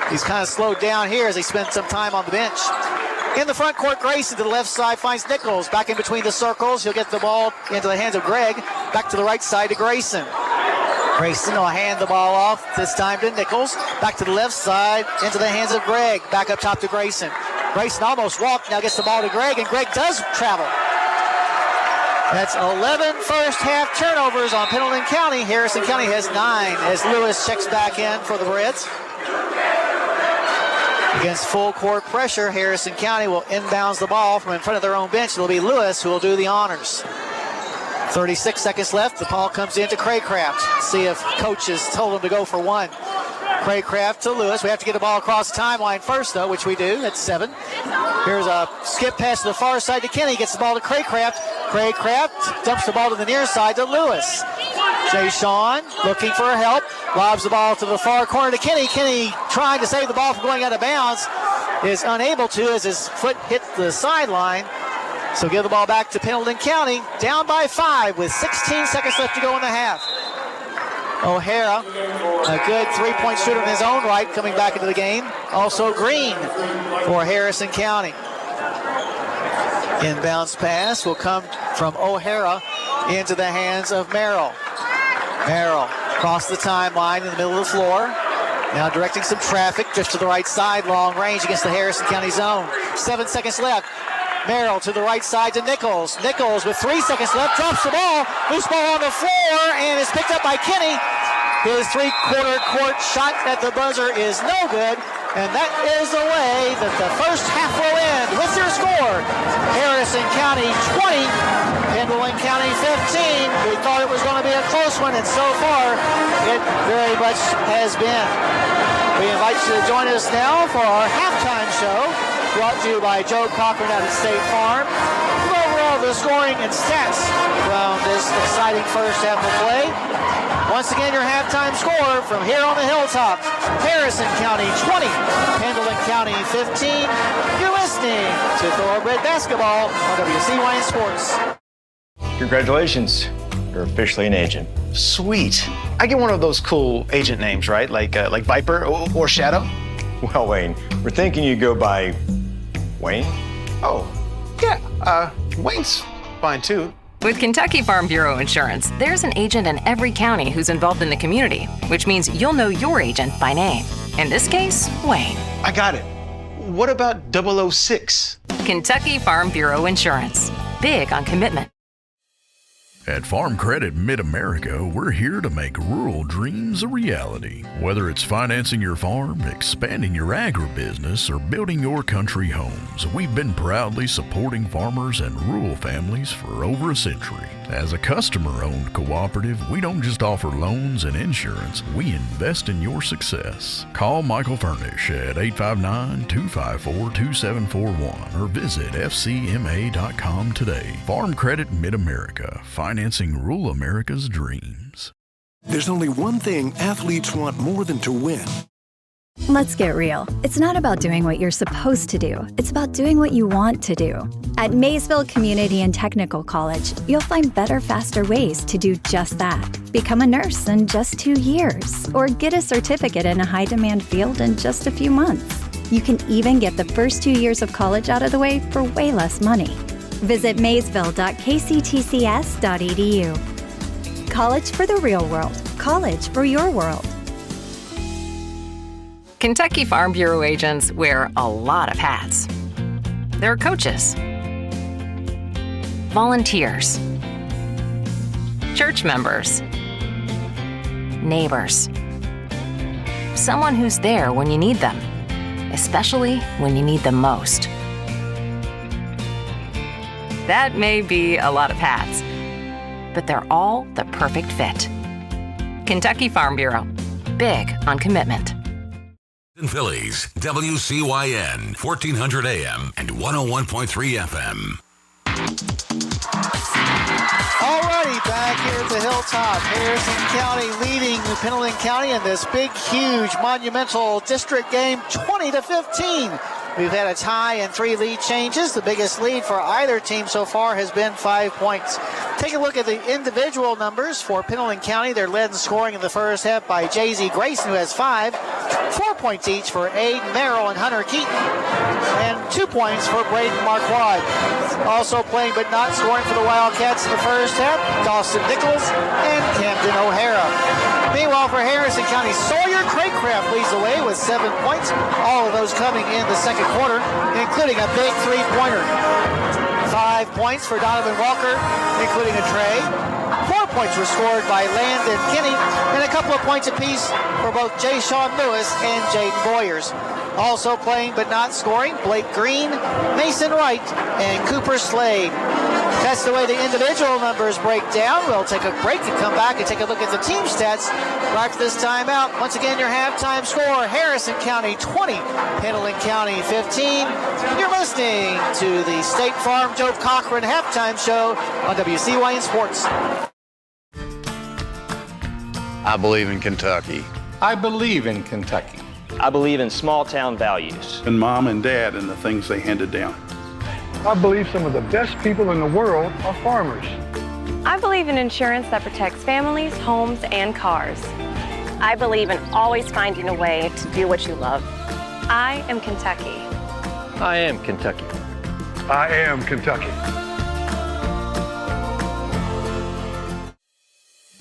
He's kind of slowed down here as he spent some time on the bench. In the front court, Grayson to the left side finds Nichols. Back in between the circles, he'll get the ball into the hands of Greg. Back to the right side to Grayson. Grayson will hand the ball off, this time to Nichols. Back to the left side, into the hands of Greg. Back up top to Grayson. Grayson almost walked, now gets the ball to Greg, and Greg does travel. That's 11 first half turnovers on Pendleton County. Harrison County has 9 as Lewis checks back in for the Breds. Against full court pressure, Harrison County will inbounds the ball from in front of their own bench. It'll be Lewis who will do the honors. 36 seconds left. The ball comes into Craycraft. See if coach has told him to go for one. Craycraft to Lewis. We have to get the ball across the timeline first, though, which we do. That's 7. Here's a skip pass to the far side to Kenny. Gets the ball to Craycraft. Craycraft dumps the ball to the near side to Lewis. Jay Sean looking for help. Lobs the ball to the far corner to Kenny. Kenny trying to save the ball from going out of bounds. Is unable to as his foot hit the sideline. So give the ball back to Pendleton County. Down by 5 with 16 seconds left to go in the half. O'Hara, a good three-point shooter in his own right, coming back into the game. Also Green for Harrison County. Inbounds pass will come from O'Hara into the hands of Merrill. Merrill across the timeline in the middle of the floor. Now directing some traffic just to the right side, long range against the Harrison County zone. 7 seconds left. Merrill to the right side to Nichols. Nichols with 3 seconds left drops the ball. Loose ball on the floor and is picked up by Kenny. His three-quarter court shot at the buzzer is no good. And that is the way that the first half will end. With your score, Harrison County 20, Pendleton County 15. We thought it was going to be a close one, and so far it very much has been. We invite you to join us now for our halftime show, brought to you by Joe Cochran out at State Farm. We'll go over all the scoring and stats from this exciting first half of play. Once again, your halftime score from here on the Hilltop. Harrison County 20, Pendleton County 15. You're listening to Thoroughbred Basketball on WCYN Sports. Congratulations. You're officially an agent. Sweet. I get one of those cool agent names, right? Like Viper or Shadow? Well, Wayne, we're thinking you go by Wayne? Oh, yeah. Wayne's fine, too. With Kentucky Farm Bureau Insurance, there's an agent in every county who's involved in the community, which means you'll know your agent by name. In this case, Wayne. I got it. What about 006? Kentucky Farm Bureau Insurance. Big on commitment. At Farm Credit Mid-America, we're here to make rural dreams a reality. Whether it's financing your farm, expanding your agribusiness, or building your country homes, we've been proudly supporting farmers and rural families for over a century. As a customer-owned cooperative, we don't just offer loans and insurance, we invest in your success. Call Michael Furnish at 859-254-2741 or visit fcma.com today. Farm Credit Mid-America, financing rural America's dreams. There's only one thing athletes want more than to win. Let's get real. It's not about doing what you're supposed to do. It's about doing what you want to do. At Maysville Community and Technical College, you'll find better, faster ways to do just that. Become a nurse in just 2 years, or get a certificate in a high-demand field in just a few months. You can even get the first 2 years of college out of the way for way less money. Visit maysville.kctcs.edu. College for the real world. College for your world. Kentucky Farm Bureau agents wear a lot of hats. They're coaches, volunteers, church members, neighbors, someone who's there when you need them, especially when you need them most. That may be a lot of hats, but they're all the perfect fit. Kentucky Farm Bureau, big on commitment. Phillies, WCYN, 1400 AM and 101.3 FM. Alrighty, back here at the Hilltop. Harrison County leading Pendleton County in this big, huge, monumental district game, 20-15. We've had a tie and 3 lead changes. The biggest lead for either team so far has been 5 points. Take a look at the individual numbers for Pendleton County. They're led in scoring in the first half by Jay-Z Grayson, who has 5. 4 points each for Aiden Merrill and Hunter Keaton. And 2 points for Braden Marquardt. Also playing but not scoring for the Wildcats in the first half, Dawson Nichols and Camden O'Hara. Meanwhile, for Harrison County, Sawyer Craycraft leads the way with 7 points. All of those coming in the second quarter, including a big three-pointer. 5 5 points for Donovan Walker, including a tray. 4 points were scored by Landon Kinney, and a couple of points apiece for both Jay Sean Lewis and Jaden Boyers. Also playing but not scoring, Blake Green, Mason Wright, and Cooper Slade. That's the way the individual numbers break down. We'll take a break and come back and take a look at the team stats right after this timeout. Once again, your halftime score, Harrison County 20, Pendleton County 15. You're listening to the State Farm Joe Cochran halftime show on WCYN Sports. I believe in Kentucky. I believe in Kentucky. I believe in small town values. And mom and dad and the things they handed down. I believe some of the best people in the world are farmers. I believe in insurance that protects families, homes, and cars. I believe in always finding a way to do what you love. I am Kentucky. I am Kentucky. I am Kentucky.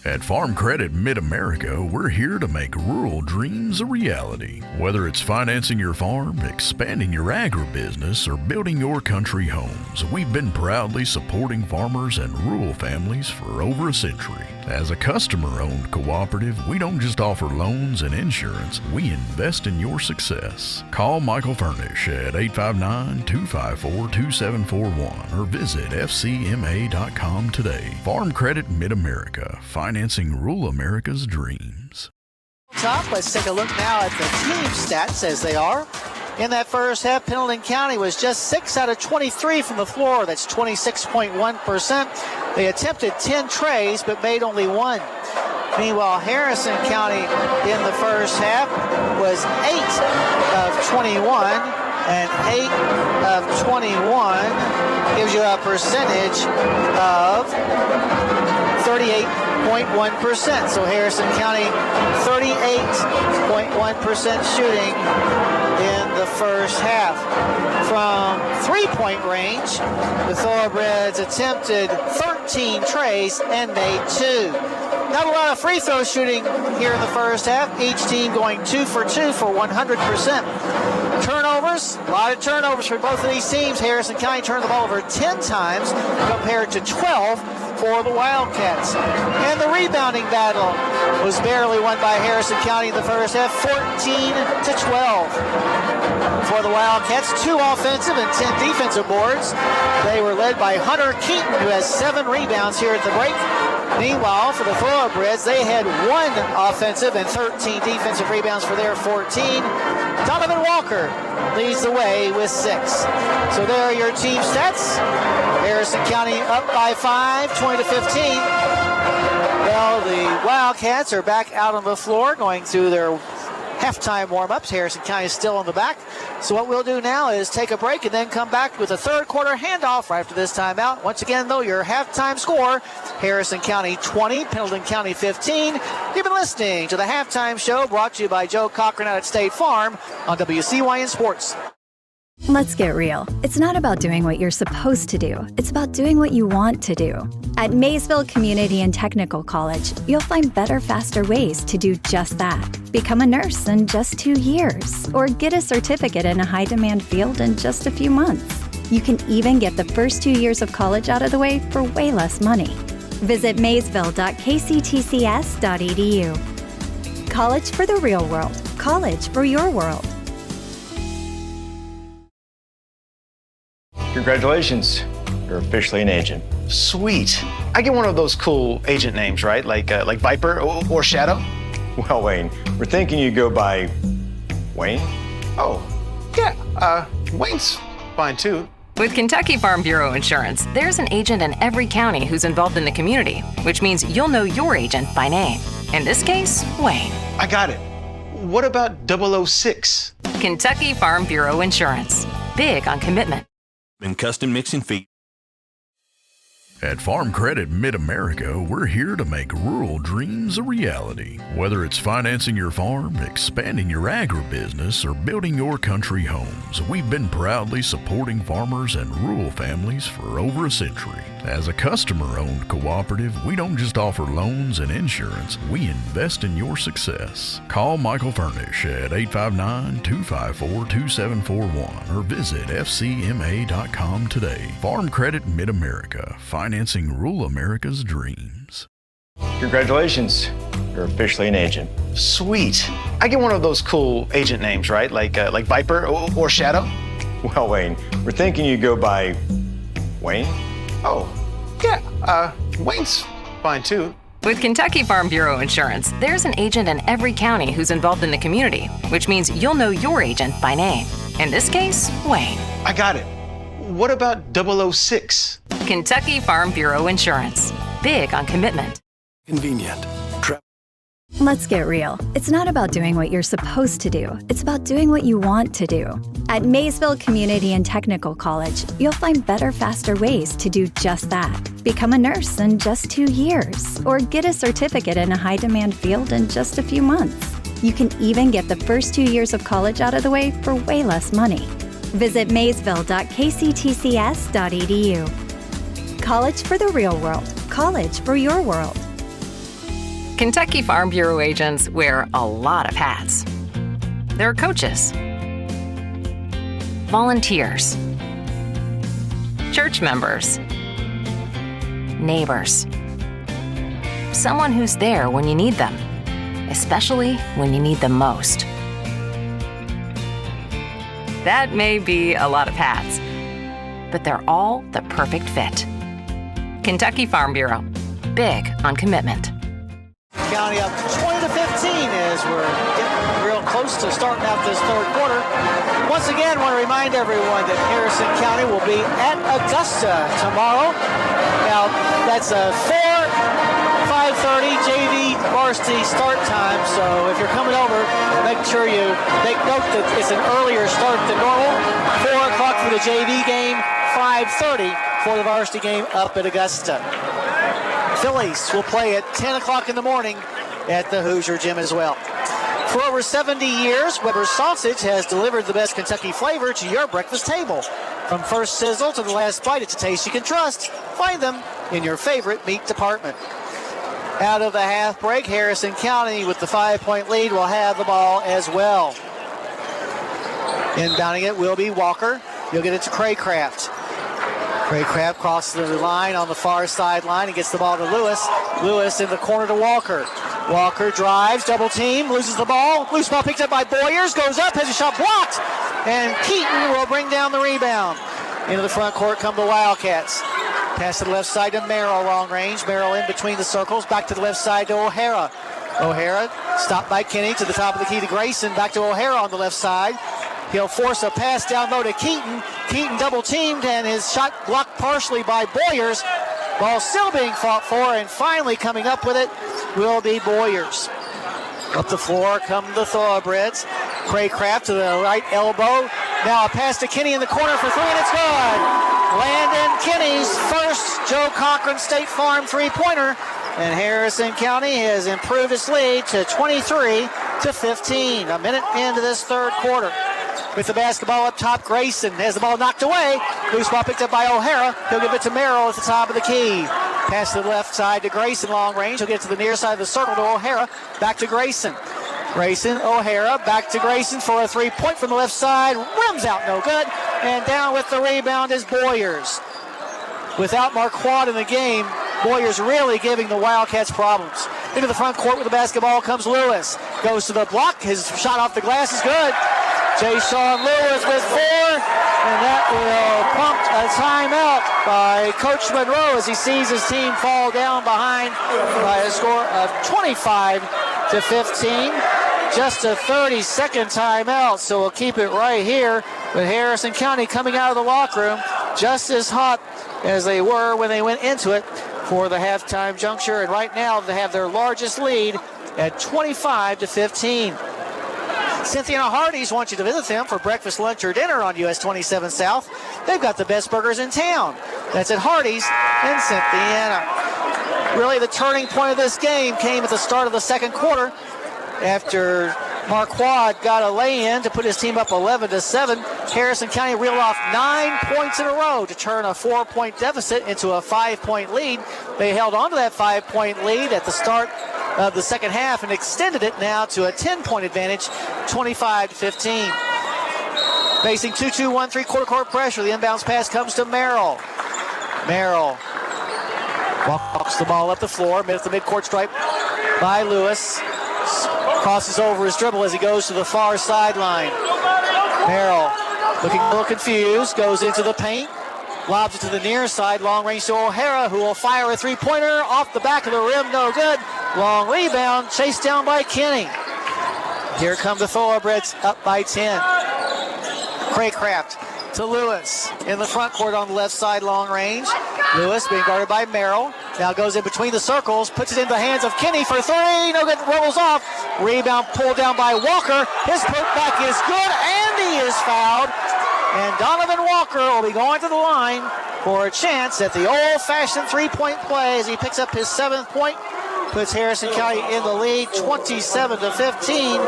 At Farm Credit Mid-America, we're here to make rural dreams a reality. Whether it's financing your farm, expanding your agribusiness, or building your country homes, we've been proudly supporting farmers and rural families for over a century. As a customer-owned cooperative, we don't just offer loans and insurance, we invest in your success. Call Michael Furnish at 859-254-2741 or visit fcma.com today. Farm Credit Mid-America, financing rural America's dreams. Top, let's take a look now at the team stats as they are. In that first half, Pendleton County was just 6 out of 23 from the floor. That's 26.1%. They attempted 10 trays, but made only 1. Meanwhile, Harrison County in the first half was 8 of 21, and 8 of 21 gives you a percentage of 38.1%. So Harrison County, 38.1% shooting in the first half. From three-point range, the Thorobreds attempted 13 trays and made 2. Not a lot of free throw shooting here in the first half. Each team going 2 for 2 for 100%. Turnovers, a lot of turnovers for both of these teams. Harrison County turned the ball over 10 times compared to 12 for the Wildcats. And the rebounding battle was barely won by Harrison County in the first half, 14-12. For the Wildcats, 2 offensive and 10 defensive boards. They were led by Hunter Keaton, who has 7 rebounds here at the break. Meanwhile, for the Thorobreds, they had 1 offensive and 13 defensive rebounds for their 14. Donovan Walker leads the way with 6. So there are your team stats. Harrison County up by 5, 20-15. Well, the Wildcats are back out on the floor going through their halftime warm-ups. Harrison County is still on the back. So what we'll do now is take a break and then come back with a third quarter handoff right after this timeout. Once again, though, your halftime score, Harrison County 20, Pendleton County 15. You've been listening to the halftime show brought to you by Joe Cochran out at State Farm on WCYN Sports. Let's get real. It's not about doing what you're supposed to do. It's about doing what you want to do. At Maysville Community and Technical College, you'll find better, faster ways to do just that. Become a nurse in just 2 years, or get a certificate in a high-demand field in just a few months. You can even get the first 2 years of college out of the way for way less money. Visit maysville.kctcs.edu. College for the real world. College for your world. Congratulations. You're officially an agent. Sweet. I get one of those cool agent names, right? Like Viper or Shadow? Well, Wayne, we're thinking you go by Wayne? Oh, yeah. Wayne's fine, too. With Kentucky Farm Bureau Insurance, there's an agent in every county who's involved in the community, which means you'll know your agent by name. In this case, Wayne. I got it. What about 006? Kentucky Farm Bureau Insurance. Big on commitment. And custom mixing feet. At Farm Credit Mid-America, we're here to make rural dreams a reality. Whether it's financing your farm, expanding your agribusiness, or building your country homes, we've been proudly supporting farmers and rural families for over a century. As a customer-owned cooperative, we don't just offer loans and insurance, we invest in your success. Call Michael Furnish at 859-254-2741 or visit fcma.com today. Farm Credit Mid-America, financing rural America's dreams. Congratulations. You're officially an agent. Sweet. I get one of those cool agent names, right? Like Viper or Shadow? Well, Wayne, we're thinking you go by Wayne? Oh, yeah. Wayne's fine too. With Kentucky Farm Bureau Insurance, there's an agent in every county who's involved in the community, which means you'll know your agent by name. In this case, Wayne. I got it. What about 006? Kentucky Farm Bureau Insurance. Big on commitment. Convenient. Let's get real. It's not about doing what you're supposed to do. It's about doing what you want to do. At Maysville Community and Technical College, you'll find better, faster ways to do just that. Become a nurse in just 2 years, or get a certificate in a high-demand field in just a few months. You can even get the first 2 years of college out of the way for way less money. Visit maysville.kctcs.edu. College for the real world. College for your world. Kentucky Farm Bureau agents wear a lot of hats. They're coaches, volunteers, church members, neighbors, someone who's there when you need them, especially when you need them most. That may be a lot of hats, but they're all the perfect fit. Kentucky Farm Bureau, big on commitment. County up 20-15 as we're getting real close to starting out this third quarter. Once again, I want to remind everyone that Harrison County will be at Augusta tomorrow. Now, that's a 5:30 JV varsity start time, so if you're coming over, make sure you make note that it's an earlier start than normal. 4 o'clock for the JV game, 5:30 for the varsity game up at Augusta. Phillies will play at 10 o'clock in the morning at the Hoosier Gym as well. For over 70 years, Weber's Sausage has delivered the best Kentucky flavor to your breakfast table. From first sizzle to the last bite, it's a taste you can trust. Find them in your favorite meat department. Out of the half break, Harrison County with the 5-point lead will have the ball as well. Inbounding it will be Walker. You'll get it to Craycraft. Craycraft crosses the line on the far sideline and gets the ball to Lewis. Lewis in the corner to Walker. Walker drives, double team, loses the ball. Loose ball picked up by Boyers, goes up, has a shot blocked. And Keaton will bring down the rebound. Into the front court come the Wildcats. Pass to the left side to Merrill, long range. Merrill in between the circles, back to the left side to O'Hara. O'Hara stopped by Kinney to the top of the key to Grayson, back to O'Hara on the left side. He'll force a pass down low to Keaton. Keaton double teamed and his shot blocked partially by Boyers. Ball still being fought for, and finally coming up with it will be Boyers. Up the floor come the Thorobreds. Craycraft to the right elbow. Now a pass to Kinney in the corner for 3, and it's good. Landon Kinney's first Joe Cochran State Farm three-pointer, and Harrison County has improved its lead to 23-15. A minute into this third quarter. With the basketball up top, Grayson has the ball knocked away. Loose ball picked up by O'Hara. He'll give it to Merrill at the top of the key. Pass to the left side to Grayson, long range. He'll get to the near side of the circle to O'Hara. Back to Grayson. Grayson, O'Hara, back to Grayson for a 3-point from the left side. Rims out, no good. And down with the rebound is Boyers. Without Marquardt in the game, Boyers really giving the Wildcats problems. Into the front court with the basketball comes Lewis. Goes to the block. His shot off the glass is good. Jay Sean Lewis with 4, and that will prompt a timeout by Coach Monroe as he sees his team fall down behind by a score of 25-15. Just a 30-second timeout, so we'll keep it right here with Harrison County coming out of the locker room just as hot as they were when they went into it for the halftime juncture, and right now they have their largest lead at 25-15. Cynthia Hardee's wants you to visit them for breakfast, lunch, or dinner on US 27 South. They've got the best burgers in town. That's at Hardy's in Cynthiana. Really, the turning point of this game came at the start of the second quarter after Marquardt got a lay-in to put his team up 11-7. Harrison County reeled off 9 points in a row to turn a 4-point deficit into a 5-point lead. They held on to that 5-point lead at the start of the second half and extended it now to a 10-point advantage, 25-15. Facing 2-2-1-3 quarter-court pressure, the inbounds pass comes to Merrill. Merrill walks the ball up the floor, at the midcourt stripe by Lewis. Crosses over his dribble as he goes to the far sideline. Merrill looking a little confused, goes into the paint, lobs it to the near side, long range to O'Hara, who will fire a three-pointer off the back of the rim, no good. Long rebound, chased down by Kenny. Here come the Thorobreds up by 10. Craycraft to Lewis in the front court on the left side, long range. Lewis being guarded by Merrill. Now goes in between the circles, puts it into the hands of Kenny for three. No good, rolls off. Rebound pulled down by Walker. His putback is good, and he is fouled. And Donovan Walker will be going to the line for a chance at the old-fashioned three-point play as he picks up his 7th point. Puts Harrison County in the lead 27-15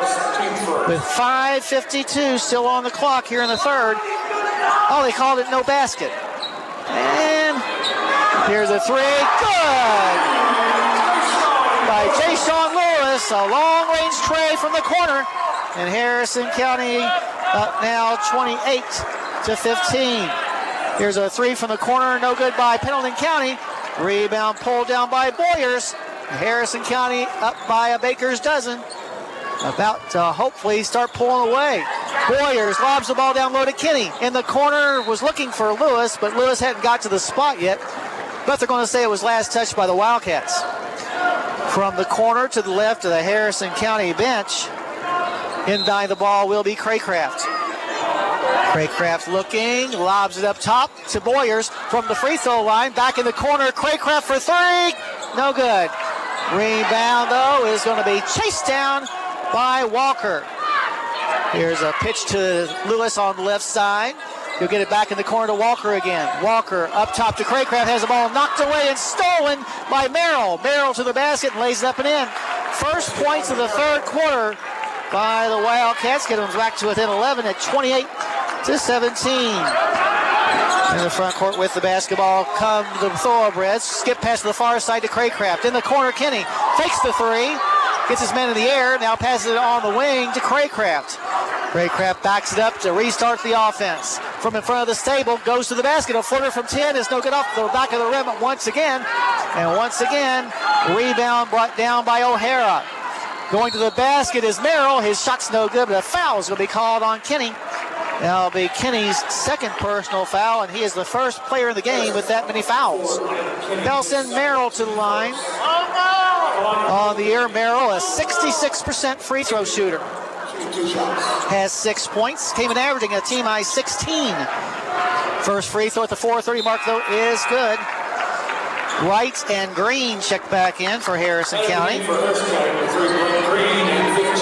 with 5:52 still on the clock here in the third. Oh, they called it no basket. And here's a three. Good! By Jay-Sean Lewis, a long-range tray from the corner. And Harrison County up now 28-15. Here's a three from the corner, no good by Pendleton County. Rebound pulled down by Boyers. Harrison County up by a baker's dozen. About to hopefully start pulling away. Boyers lobs the ball down low to Kenny. In the corner, was looking for Lewis, but Lewis hadn't got to the spot yet. But they're going to say it was last touched by the Wildcats. From the corner to the left of the Harrison County bench, inbounding the ball will be Craycraft. Craycraft looking, lobs it up top to Boyers from the free throw line. Back in the corner, Craycraft for three. No good. Rebound, though, is going to be chased down by Walker. Here's a pitch to Lewis on the left side. He'll get it back in the corner to Walker again. Walker up top to Craycraft, has the ball knocked away and stolen by Merrill. Merrill to the basket and lays it up and in. First points of the third quarter by the Wildcats. Get them back to within 11 at 28-17. In the front court with the basketball come the Thorobreds. Skip pass to the far side to Craycraft. In the corner, Kenny fakes the three. Gets his man in the air. Now passes it on the wing to Craycraft. Craycraft backs it up to restart the offense. From in front of the stable, goes to the basket. A footer from 10 is no good off the back of the rim once again. And once again, rebound brought down by O'Hara. Going to the basket is Merrill. His shot's no good, but a foul is going to be called on Kenny. That'll be Kenny's second personal foul, and he is the first player in the game with that many fouls. They'll send Merrill to the line. On the year, Merrill, a 66% free throw shooter. Has 6 points, came in averaging a team high 16. First free throw at the 4:30 mark, though, is good. Wright and Green check back in for Harrison County.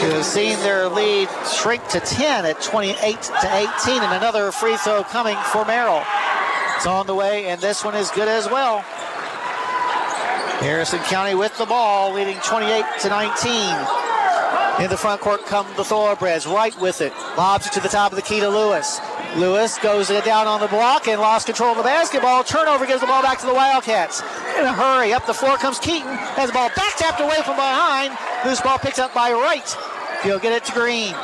Who've seen their lead shrink to 10 at 28-18, and another free throw coming for Merrill. It's on the way, and this one is good as well. Harrison County with the ball, leading 28-19. In the front court come the Thorobreds. Wright with it. Lobs it to the top of the key to Lewis. Lewis goes down on the block and lost control of the basketball. Turnover gives the ball back to the Wildcats. In a hurry, up the floor comes Keaton. Has the ball back tapped away from behind. Loose ball picked up by Wright. He'll get it to Green.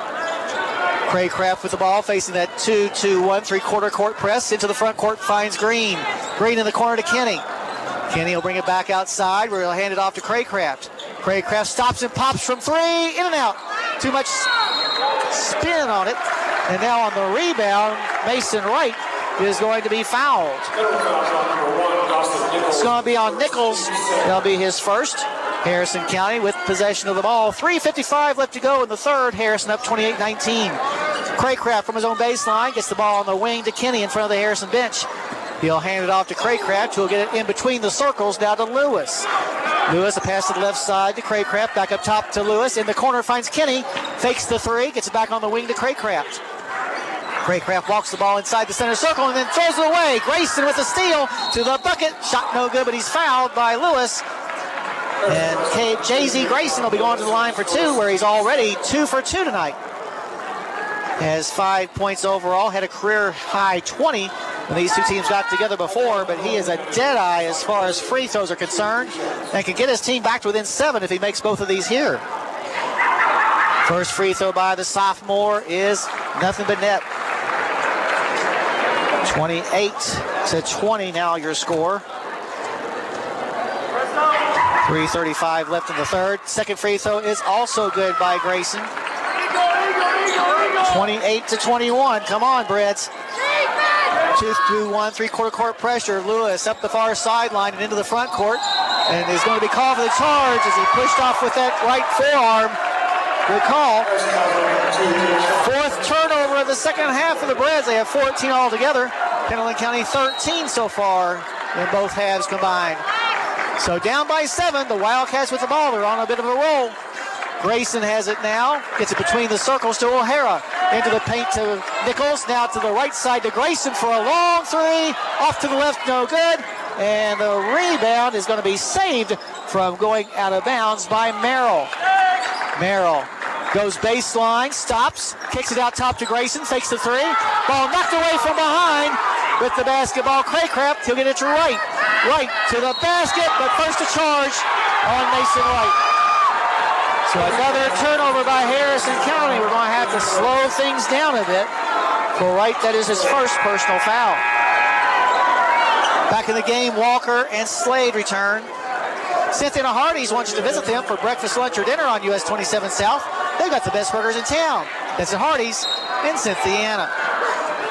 Craycraft with the ball, facing that 2-2-1 quarter court press. Into the front court finds Green. Green in the corner to Kenny. Kenny will bring it back outside where he'll hand it off to Craycraft. Craycraft stops and pops from three. In and out. Too much spin on it. And now on the rebound, Mason Wright is going to be fouled. It's going to be on Nichols. That'll be his first. Harrison County with possession of the ball. 3:55 left to go in the third. Harrison up 28-19. Craycraft from his own baseline gets the ball on the wing to Kenny in front of the Harrison bench. He'll hand it off to Craycraft, who will get it in between the circles now to Lewis. Lewis, a pass to the left side to Craycraft, back up top to Lewis. In the corner finds Kenny, fakes the three, gets it back on the wing to Craycraft. Craycraft walks the ball inside the center circle and then throws it away. Grayson with a steal to the bucket. Shot no good, but he's fouled by Lewis. And J.Z. Grayson will be going to the line for 2, where he's already 2 for 2 tonight. Has 5 points overall, had a career high 20 when these two teams got together before, but he is a dead-eye as far as free throws are concerned and can get his team back to within 7 if he makes both of these here. First free throw by the sophomore is nothing but net. 28-20 now your score. 3:35 left in the third. Second free throw is also good by Grayson. 28-21. Come on, Breds. 2-1, three-quarter court pressure. Lewis up the far sideline and into the front court. And is going to be called for the charge as he pushed off with that right forearm. Good call. Fourth turnover of the second half of the Breds. They have 14 altogether. Pendleton County 13 so far in both halves combined. So down by 7, the Wildcats with the ball. They're on a bit of a roll. Grayson has it now. Gets it between the circles to O'Hara. Into the paint to Nichols. Now to the right side to Grayson for a long three. Off to the left, no good. And the rebound is going to be saved from going out of bounds by Merrill. Merrill goes baseline, stops, kicks it out top to Grayson, fakes the three. Ball knocked away from behind with the basketball. Craycraft, he'll get it to right to the basket, but first a charge on Mason Wright. So another turnover by Harrison County. We're going to have to slow things down a bit. For Wright, that is his first personal foul. Back in the game, Walker and Slade return. Cynthia Hardee's wants you to visit them for breakfast, lunch, or dinner on US 27 South. They've got the best burgers in town. That's at Hardee's in Cynthiana.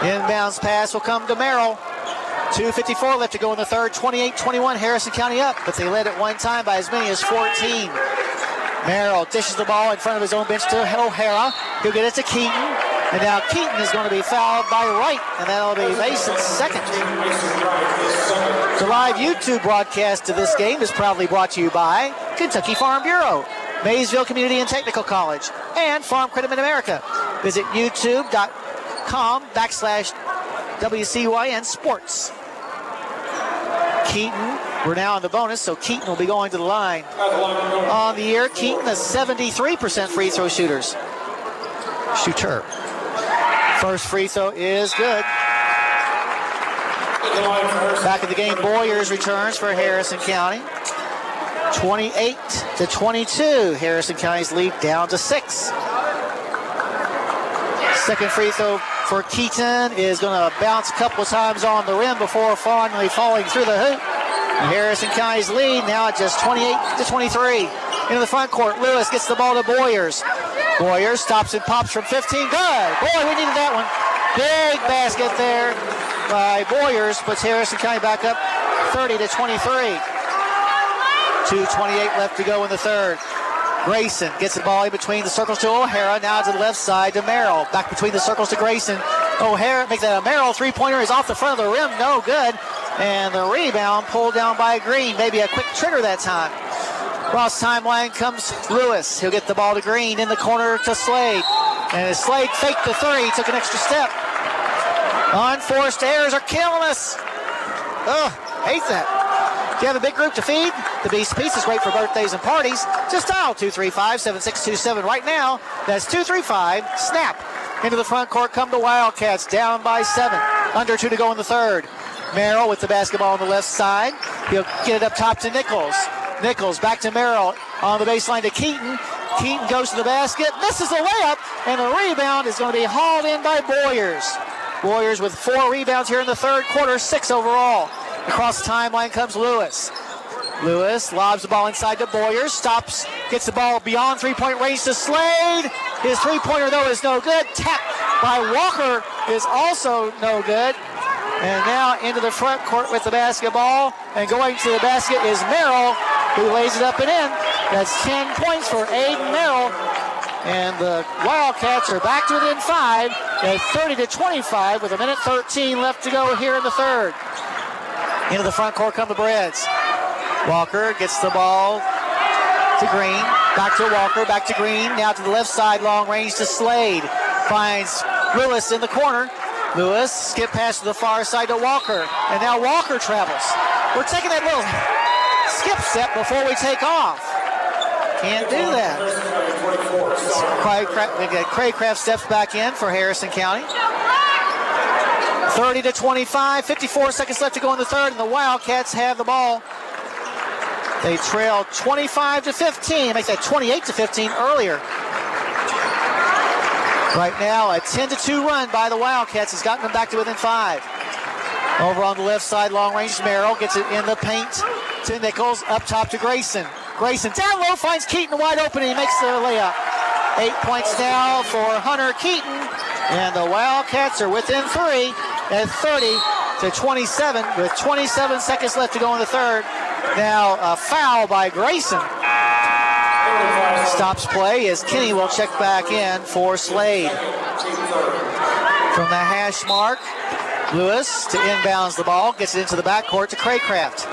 Inbounds pass will come to Merrill. 2:54 left to go in the third. 28-21, Harrison County up, but they led at one time by as many as 14. Merrill dishes the ball in front of his own bench to O'Hara. He'll get it to Keaton. And now Keaton is going to be fouled by Wright, and that'll be Mason's second. The live YouTube broadcast of this game is proudly brought to you by Kentucky Farm Bureau, Maysville Community and Technical College, and Farm Credit Mid-America. Visit youtube.com/WCYN Sports. Keaton, we're now on the bonus, so Keaton will be going to the line. On the year, Keaton is 73% free throw shooter. First free throw is good. Back in the game, Boyers returns for Harrison County. 28-22. Harrison County's lead down to 6. Second free throw for Keaton is going to bounce a couple of times on the rim before finally falling through the hoop. And Harrison County's lead now at just 28-23. Into the front court, Lewis gets the ball to Boyers. Boyers stops and pops from 15. Good. Boy, we needed that one. Big basket there by Boyers. Puts Harrison County back up 30-23. 2:28 left to go in the third. Grayson gets the ball in between the circles to O'Hara. Now to the left side to Merrill. Back between the circles to Grayson. O'Hara makes that a Merrill three-pointer. Is off the front of the rim. No good. And the rebound pulled down by Green. Maybe a quick trigger that time. Cross timeline comes Lewis. He'll get the ball to Green in the corner to Slade. And as Slade faked the three, took an extra step. Unforced errors are killing us. Ugh, hate that. If you have a big group to feed, the Beast Piece is great for birthdays and parties. Just dial 235-7627 right now. That's 235-SNAP. Into the front court come the Wildcats, down by 7. Under 2 to go in the third. Merrill with the basketball on the left side. He'll get it up top to Nichols. Nichols back to Merrill on the baseline to Keaton. Keaton goes to the basket, misses the layup, and the rebound is going to be hauled in by Boyers. Boyers with 4 rebounds here in the third quarter, 6 overall. Across the timeline comes Lewis. Lewis lobs the ball inside to Boyers, stops, gets the ball beyond three-point range to Slade. His three-pointer, though, is no good. Tap by Walker is also no good. And now into the front court with the basketball. And going to the basket is Merrill, who lays it up and in. That's 10 points for Aiden Merrill. And the Wildcats are back to within 5 at 30-25 with 1:13 left to go here in the third. Into the front court come the Breds. Walker gets the ball to Green. Back to Walker, back to Green. Now to the left side, long range to Slade. Finds Willis in the corner. Lewis, skip pass to the far side to Walker. And now Walker travels. We're taking that little skip step before we take off. Can't do that. Craycraft steps back in for Harrison County. 30-25, 54 seconds left to go in the third, and the Wildcats have the ball. They trail 25-15. Makes that 28-15 earlier. Right now, a 10-2 run by the Wildcats has gotten them back to within 5. Over on the left side, long range, Merrill gets it in the paint to Nichols, up top to Grayson. Grayson down low, finds Keaton wide open, and he makes the layup. 8 points now for Hunter Keaton, and the Wildcats are within 3 at 30-27 with 27 seconds left to go in the third. Now a foul by Grayson. Stops play as Kinney will check back in for Slade. From the hash mark, Lewis to inbounds the ball, gets it into the backcourt to Craycraft.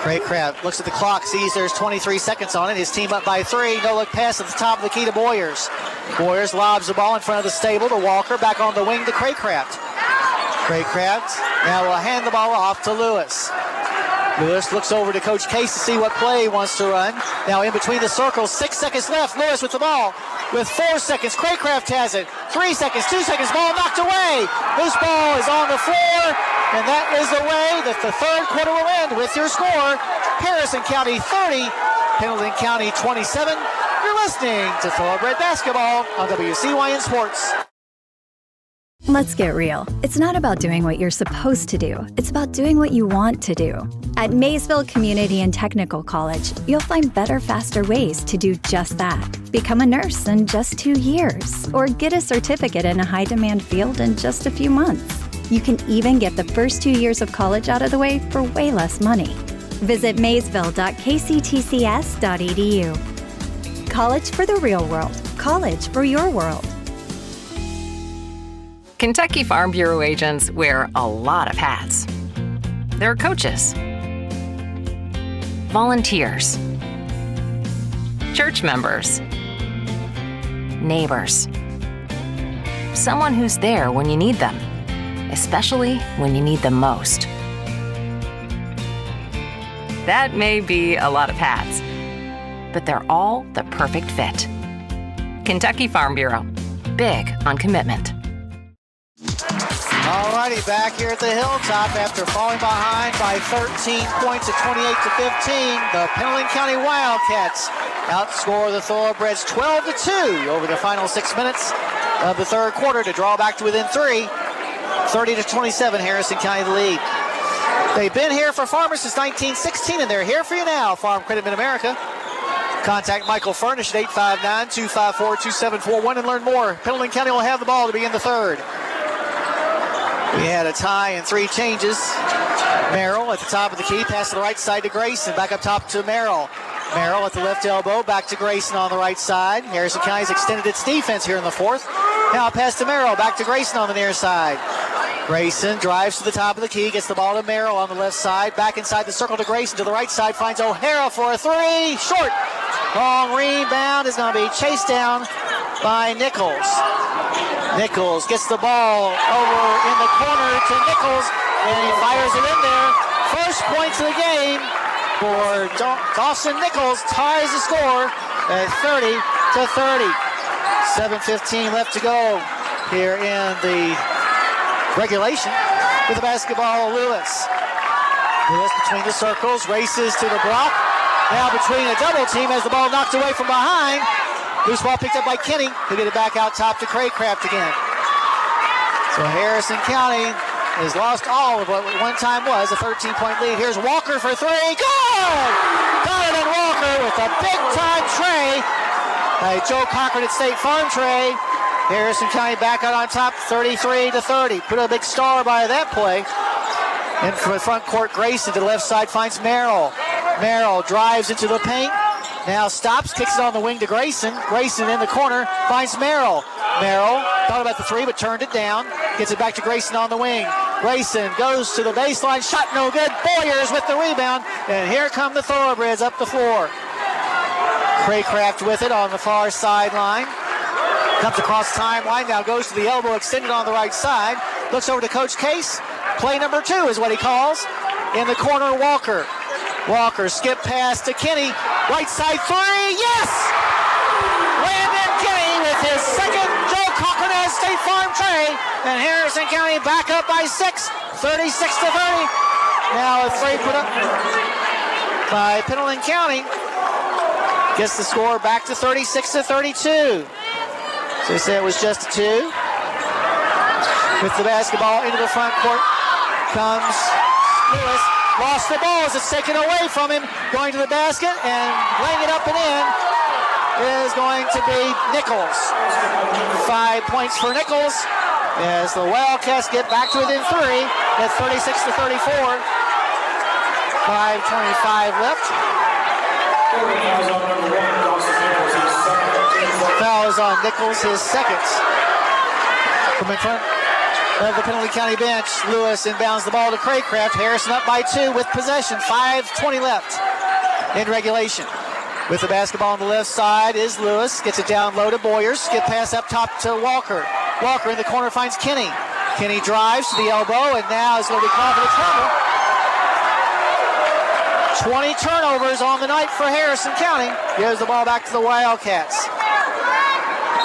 Craycraft looks at the clock, sees there's 23 seconds on it. His team up by 3. No look pass at the top of the key to Boyers. Boyers lobs the ball in front of the stable to Walker, back on the wing to Craycraft. Craycraft now will hand the ball off to Lewis. Lewis looks over to Coach Case to see what play he wants to run. Now in between the circles, 6 seconds left. Lewis with the ball. With 4 seconds, Craycraft has it. 3 seconds, 2 seconds, ball knocked away. This ball is on the floor, and that is the way that the third quarter will end with your score. Harrison County 30, Pendleton County 27. You're listening to Thoroughbred Basketball on WCYN Sports. Let's get real. It's not about doing what you're supposed to do. It's about doing what you want to do. At Maysville Community and Technical College, you'll find better, faster ways to do just that. Become a nurse in just 2 years, or get a certificate in a high-demand field in just a few months. You can even get the first 2 years of college out of the way for way less money. Visit maysville.kctcs.edu. College for the real world. College for your world. Kentucky Farm Bureau agents wear a lot of hats. They're coaches, volunteers, church members, neighbors, someone who's there when you need them, especially when you need them most. That may be a lot of hats, but they're all the perfect fit. Kentucky Farm Bureau, big on commitment. Alrighty, back here at the Hilltop after falling behind by 13 points at 28-15. The Pendleton County Wildcats outscore the Thorobreds 12-2 over the final 6 minutes of the third quarter to draw back to within 3. 30-27, Harrison County the lead. They've been here for farmers since 1916, and they're here for you now, Farm Credit Mid-America. Contact Michael Furnish at 859-254-2741 and learn more. Pendleton County will have the ball to begin the third. We had a tie and 3 changes. Merrill at the top of the key, pass to the right side to Grayson. Back up top to Merrill. Merrill at the left elbow, back to Grayson on the right side. Harrison County's extended its defense here in the fourth. Now a pass to Merrill, back to Grayson on the near side. Grayson drives to the top of the key, gets the ball to Merrill on the left side. Back inside the circle to Grayson to the right side, finds O'Hara for a 3. Short. Long rebound is going to be chased down by Nichols. Nichols gets the ball over in the corner to Nichols, and he fires it in there. First points of the game for Dawson Nichols, ties the score at 30-30. 7:15 left to go here in the regulation with the basketball. Lewis between the circles, races to the block. Now between a double team as the ball knocked away from behind. Loose ball picked up by Kinney, who get it back out top to Craycraft again. So Harrison County has lost all of what one time was a 13-point lead. Here's Walker for 3. Good! Donovan Walker with a big-time tray by Joe Cochran at State Farm tray. Harrison County back out on top, 33-30. Put a big star by that play. And from the front court, Grayson to the left side finds Merrill. Merrill drives into the paint. Now stops, kicks it on the wing to Grayson. Grayson in the corner, finds Merrill. Merrill thought about the 3, but turned it down. Gets it back to Grayson on the wing. Grayson goes to the baseline, shot no good. Boyers with the rebound, and here come the Thoroughbreds up the floor. Craycraft with it on the far sideline. Comes across timeline, now goes to the elbow, extended on the right side. looks over to Coach Case. Play number 2 is what he calls. In the corner, Walker. Walker skip pass to Kenny. Right side 3, yes! Landon Kenny with his second Joe Cochran State Farm tray. And Harrison County back up by 6, 36-30. Now a 3 put up by Pendleton County. Gets the score back to 36-32. So they say it was just a 2. With the basketball into the front court comes Lewis. Lost the ball as it's taken away from him. Going to the basket and laying it up and in is going to be Nichols. 5 points for Nichols as the Wildcats get back to within 3 at 36-34. 5:25 left. Fouls on Nichols, his second. From in front of the Pendleton County bench, Lewis inbounds the ball to Craycraft. Harrison up by 2 with possession. 5:20 left in regulation. With the basketball on the left side is Lewis. Gets it down low to Boyers. Skip pass up top to Walker. Walker in the corner finds Kenny. Kenny drives to the elbow and now is going to be called for the turnover. 20 turnovers on the night for Harrison County. Gives the ball back to the Wildcats.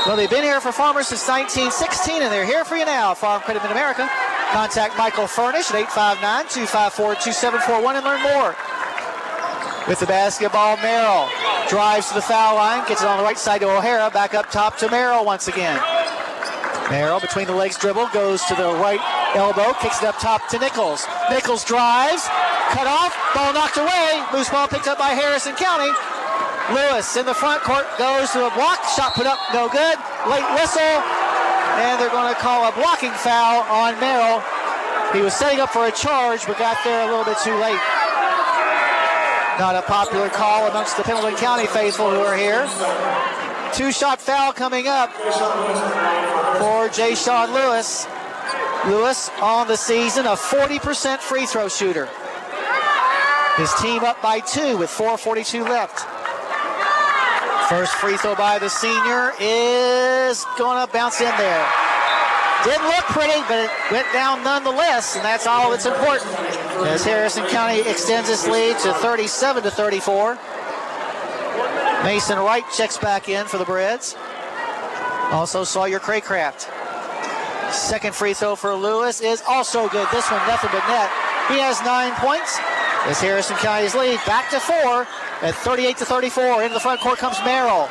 Well, they've been here for Farmers since 1916, and they're here for you now. Farm Credit Mid-America. Contact Michael Furnish at 859-254-2741 and learn more. With the basketball, Merrill drives to the foul line, gets it on the right side to O'Hara, back up top to Merrill once again. Merrill between the legs dribble, goes to the right elbow, kicks it up top to Nichols. Nichols drives, cut off, ball knocked away. Loose ball picked up by Harrison County. Lewis in the front court goes to a block, shot put up, no good. Late whistle, and they're going to call a blocking foul on Merrill. He was setting up for a charge, but got there a little bit too late. Not a popular call amongst the Pendleton County faithful who are here. 2-shot foul coming up for J. Sean Lewis. Lewis on the season, a 40% free throw shooter. His team up by 2 with 4:42 left. First free throw by the senior is going to bounce in there. Didn't look pretty, but it went down nonetheless, and that's all that's important as Harrison County extends its lead to 37-34. Mason Wright checks back in for the Breds. Also Sawyer Craycraft. Second free throw for Lewis is also good. This one nothing but net. He has 9 points as Harrison County's lead back to 4 at 38-34. Into the front court comes Merrill.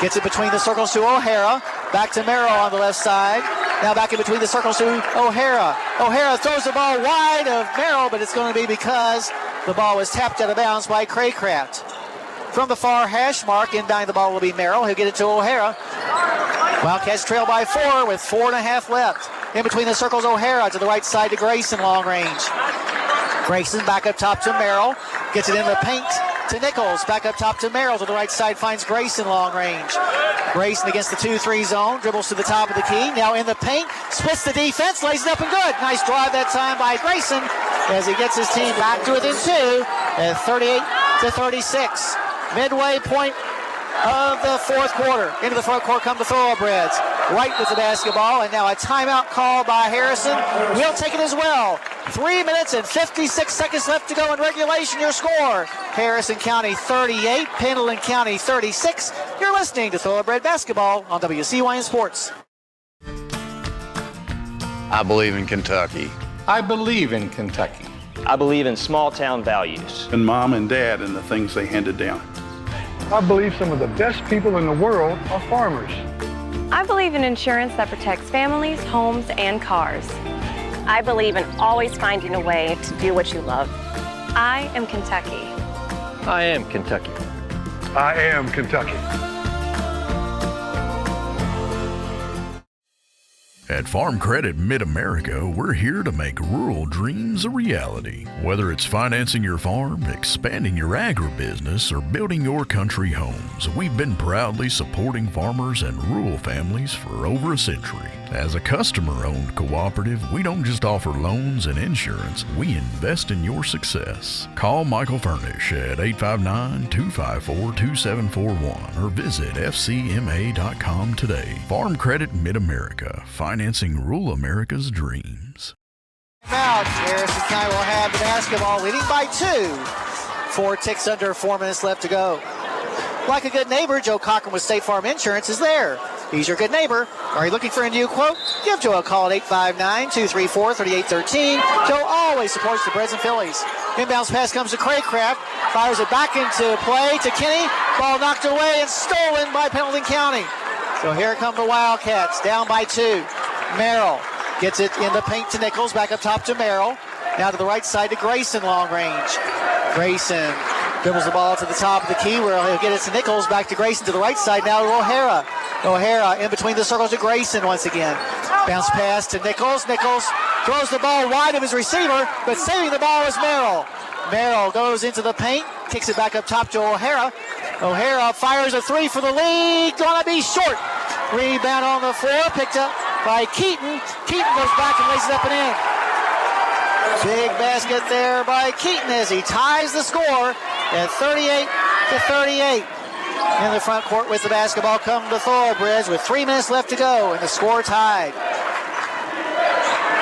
Gets it between the circles to O'Hara. Back to Merrill on the left side. Now back in between the circles to O'Hara. O'Hara throws the ball wide of Merrill, but it's going to be because the ball was tapped out of bounds by Craycraft. From the far hash mark, inbounding the ball will be Merrill. He'll get it to O'Hara. Wildcats trail by 4 with 4.5 left. In between the circles, O'Hara to the right side to Grayson, long range. Grayson back up top to Merrill. Gets it in the paint to Nichols. Back up top to Merrill to the right side, finds Grayson, long range. Grayson against the 2-3 zone, dribbles to the top of the key. Now in the paint, splits the defense, lays it up and good. Nice drive that time by Grayson as he gets his team back to within 2 at 38-36. Midway point of the fourth quarter. Into the front court come the Thorobreds. Right with the basketball, and now a timeout call by Harrison. We'll take it as well. 3 minutes and 56 seconds left to go in regulation. Your score, Harrison County 38, Pendleton County 36. You're listening to Thoroughbred Basketball on WCYN Sports. I believe in Kentucky. I believe in Kentucky. I believe in small town values. And mom and dad and the things they handed down. I believe some of the best people in the world are farmers. I believe in insurance that protects families, homes, and cars. I believe in always finding a way to do what you love. I am Kentucky. I am Kentucky. I am Kentucky. At Farm Credit Mid-America, we're here to make rural dreams a reality. Whether it's financing your farm, expanding your agribusiness, or building your country homes, we've been proudly supporting farmers and rural families for over a century. As a customer-owned cooperative, we don't just offer loans and insurance, we invest in your success. Call Michael Furnish at 859-254-2741 or visit fcma.com today. Farm Credit Mid-America. financing rural America's dreams. Out. Harrison County will have the basketball, leading by 2. 4 ticks under, 4 minutes left to go. Like a good neighbor, Joe Cochran with State Farm Insurance is there. He's your good neighbor. Are you looking for a new quote? Give Joe a call at 859-234-3813. Joe always supports the Breds and Phillies. Inbounds pass comes to Craycraft. Fires it back into play to Kenny. Ball knocked away and stolen by Pendleton County. So here come the Wildcats, down by 2. Merrill gets it in the paint to Nichols. Back up top to Merrill. Now to the right side to Grayson, long range. Grayson dribbles the ball to the top of the key where he'll get it to Nichols. Back to Grayson to the right side now to O'Hara. O'Hara in between the circles to Grayson once again. Bounce pass to Nichols. Nichols throws the ball wide of his receiver, but saving the ball is Merrill. Merrill goes into the paint, kicks it back up top to O'Hara. O'Hara fires a 3 for the lead. Gonna be short. Rebound on the floor, picked up by Keaton. Keaton goes back and lays it up and in. Big basket there by Keaton as he ties the score at 38-38. In the front court with the basketball come the Thorobreds with 3 minutes left to go and the score tied.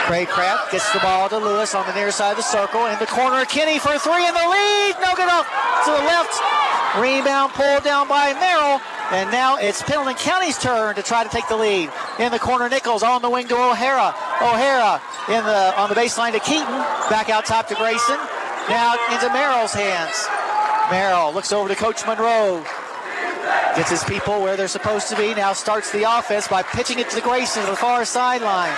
Craycraft gets the ball to Lewis on the near side of the circle. In the corner, Kenny for 3 in the lead. No good off to the left. Rebound pulled down by Merrill. And now it's Pendleton County's turn to try to take the lead. In the corner, Nichols on the wing to O'Hara. O'Hara on the baseline to Keaton. Back out top to Grayson. Now into Merrill's hands. Merrill looks over to Coach Monroe. Gets his people where they're supposed to be. Now starts the offense by pitching it to Grayson to the far sideline.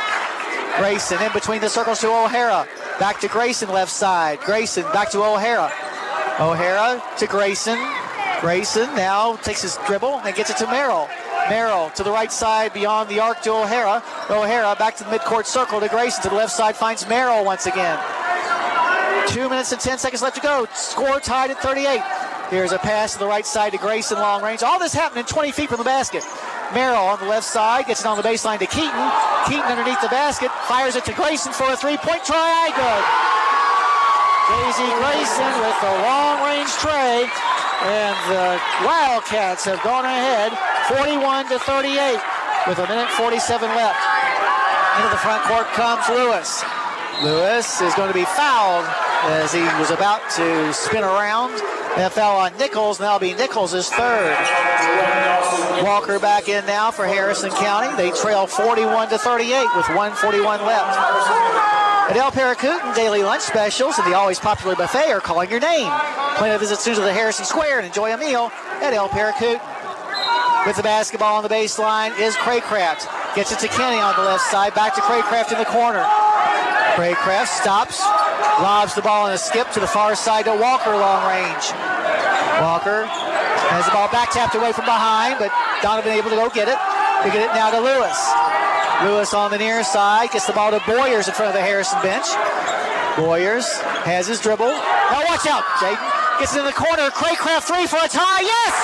Grayson in between the circles to O'Hara. Back to Grayson left side. Grayson back to O'Hara. O'Hara to Grayson. Grayson now takes his dribble and gets it to Merrill. Merrill to the right side beyond the arc to O'Hara. O'Hara back to the midcourt circle to Grayson. To the left side finds Merrill once again. 2 minutes and 10 seconds left to go. Score tied at 38. Here's a pass to the right side to Grayson, long range. All this happening 20 feet from the basket. Merrill on the left side, gets it on the baseline to Keaton. Keaton underneath the basket, fires it to Grayson for a three-point try. Good. Daisy Grayson with the long-range tray. And the Wildcats have gone ahead 41-38 with 1:47 left. Into the front court comes Lewis. Lewis is going to be fouled as he was about to spin around. That foul on Nichols, and that'll be Nichols' third. Walker back in now for Harrison County. They trail 41-38 with 1:41 left. At El Paracutan, daily lunch specials and the always popular buffet are calling your name. Plan a visit soon to the Harrison Square and enjoy a meal at El Paracutan. With the basketball on the baseline is Craycraft. Gets it to Kenny on the left side, back to Craycraft in the corner. Craycraft stops, lobs the ball in a skip to the far side to Walker, long range. Walker has the ball back tapped away from behind, but Donovan able to go get it. They get it now to Lewis. Lewis on the near side, gets the ball to Boyers in front of the Harrison bench. Boyers has his dribble. Now watch out, Jaden. Gets it in the corner, Craycraft 3 for a tie, yes!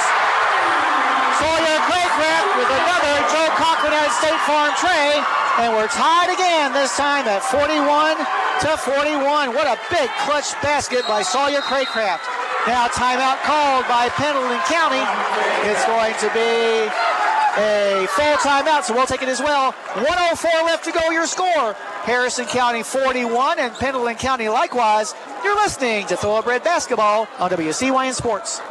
Sawyer Craycraft with another Joe Cochran at State Farm tray. And we're tied again, this time at 41-41. What a big clutch basket by Sawyer Craycraft. Now timeout called by Pendleton County. It's going to be a full timeout, so we'll take it as well. 1:04 left to go, your score. Harrison County 41 and Pendleton County likewise. You're listening to Thoroughbred Basketball on WCYN Sports.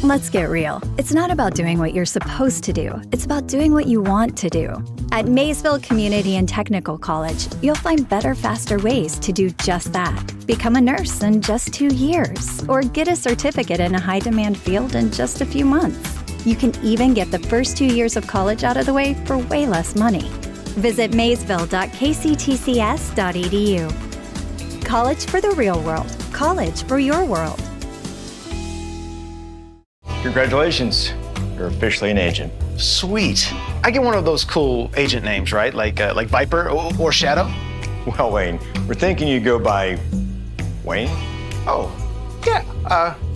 Let's get real. It's not about doing what you're supposed to do. It's about doing what you want to do. At Maysville Community and Technical College, you'll find better, faster ways to do just that. Become a nurse in just 2 years, or get a certificate in a high-demand field in just a few months. You can even get the first 2 years of college out of the way for way less money. Visit maysville.kctcs.edu. College for the real world. College for your world. Congratulations, you're officially an agent. Sweet. I get one of those cool agent names, right? Like Viper or Shadow? Well, Wayne, we're thinking you go by Wayne? Oh, yeah,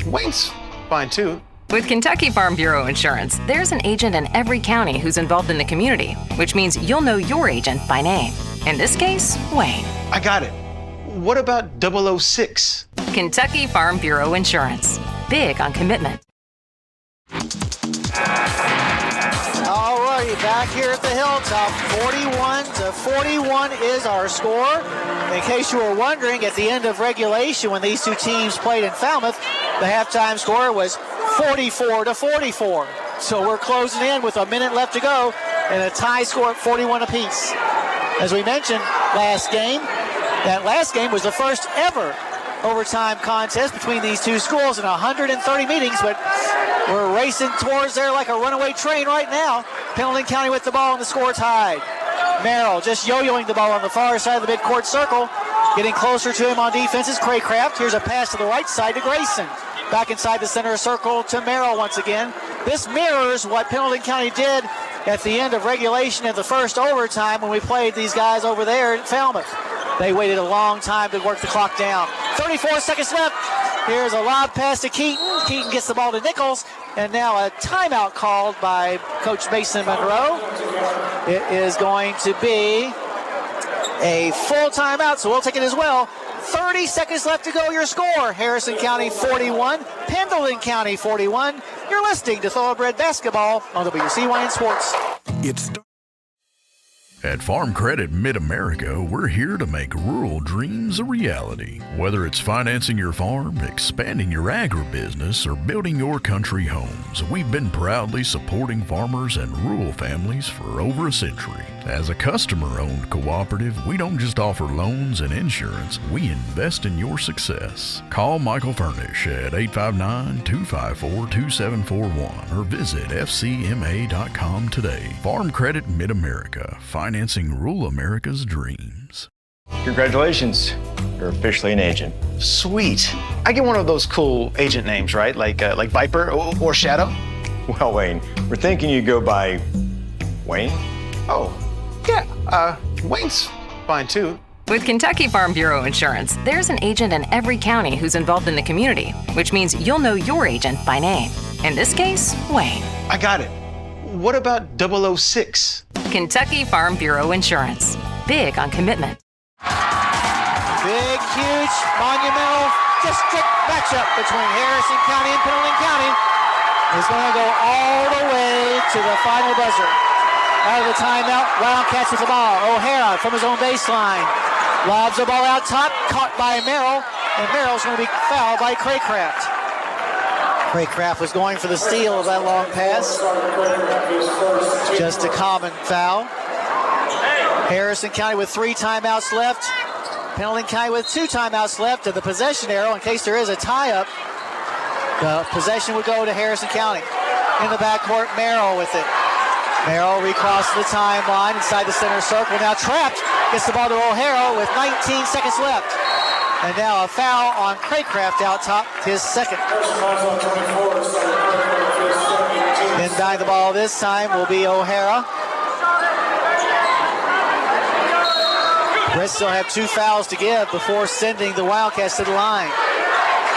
Wayne's fine too. With Kentucky Farm Bureau Insurance, there's an agent in every county who's involved in the community, which means you'll know your agent by name. In this case, Wayne. I got it. What about 006? Kentucky Farm Bureau Insurance. Big on commitment. All righty, back here at the Hilltop. 41-41 is our score. In case you were wondering, at the end of regulation when these two teams played in Falmouth, the halftime score was 44-44. So we're closing in with a minute left to go and a tie score at 41 apiece. As we mentioned that last game was the first ever overtime contest between these two schools in 130 meetings, but we're racing towards there like a runaway train right now. Pendleton County with the ball and the score tied. Merrill just yo-yoing the ball on the far side of the midcourt circle. Getting closer to him on defense is Craycraft. Here's a pass to the right side to Grayson. Back inside the center circle to Merrill once again. This mirrors what Pendleton County did at the end of regulation in the first overtime when we played these guys over there in Falmouth. They waited a long time to work the clock down. 34 seconds left. Here's a lob pass to Keaton. Keaton gets the ball to Nichols. And now a timeout called by Coach Mason Monroe. It is going to be a full timeout, so we'll take it as well. 30 seconds left to go. Your score, Harrison County 41, Pendleton County 41. You're listening to Thoroughbred Basketball on WCYN Sports. At Farm Credit Mid-America, we're here to make rural dreams a reality. Whether it's financing your farm, expanding your agribusiness, or building your country homes, we've been proudly supporting farmers and rural families for over a century. As a customer-owned cooperative, we don't just offer loans and insurance, we invest in your success. Call Michael Furnish at 859-254-2741 or visit fcma.com today. Farm Credit Mid-America, financing rural America's dreams. Congratulations. You're officially an agent. Sweet. I get one of those cool agent names, right? Like Viper or Shadow? Well, Wayne, we're thinking you go by Wayne? Oh, yeah. Wayne's fine too. With Kentucky Farm Bureau Insurance, there's an agent in every county who's involved in the community, which means you'll know your agent by name. In this case, Wayne. I got it. What about 006? Kentucky Farm Bureau Insurance. Big on commitment. Big, huge, monumental district matchup between Harrison County and Pendleton County is going to go all the way to the final buzzer. Out of the timeout, Wildcats with the ball. O'Hara from his own baseline. Lobs the ball out top, caught by Merrill, and Merrill's going to be fouled by Craycraft. Craycraft was going for the steal of that long pass. Just a common foul. Harrison County with 3 timeouts left. Pendleton County with 2 timeouts left. And the possession arrow, in case there is a tie-up, the possession would go to Harrison County. In the backcourt, Merrill with it. Merrill recrosses the timeline inside the center circle. Now trapped. Gets the ball to O'Hara with 19 seconds left. And now a foul on Craycraft out top, his second. Inbounding the ball this time will be O'Hara. Breds still have 2 fouls to give before sending the Wildcats to the line.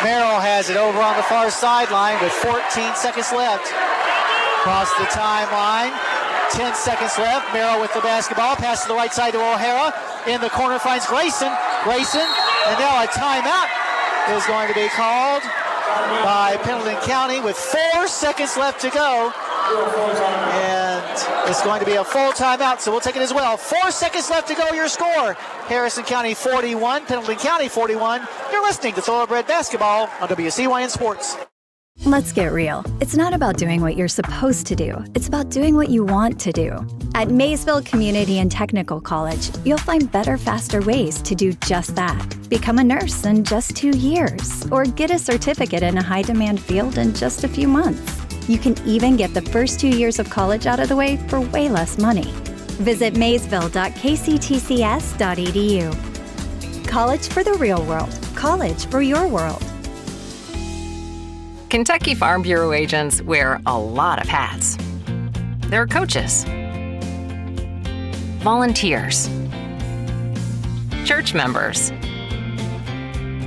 Merrill has it over on the far sideline with 14 seconds left. Across the timeline, 10 seconds left. Merrill with the basketball, pass to the right side to O'Hara. In the corner finds Grayson, and now a timeout is going to be called by Pendleton County with 4 seconds left to go. And it's going to be a full timeout, so we'll take it as well. 4 seconds left to go, your score. Harrison County 41, Pendleton County 41. You're listening to Thoroughbred Basketball on WCYN Sports. Let's get real. It's not about doing what you're supposed to do. It's about doing what you want to do. At Maysville Community and Technical College, you'll find better, faster ways to do just that. Become a nurse in just 2 years, or get a certificate in a high-demand field in just a few months. You can even get the first 2 years of college out of the way for way less money. Visit maysville.kctcs.edu. College for the real world. College for your world. Kentucky Farm Bureau agents wear a lot of hats. They're coaches, volunteers, church members,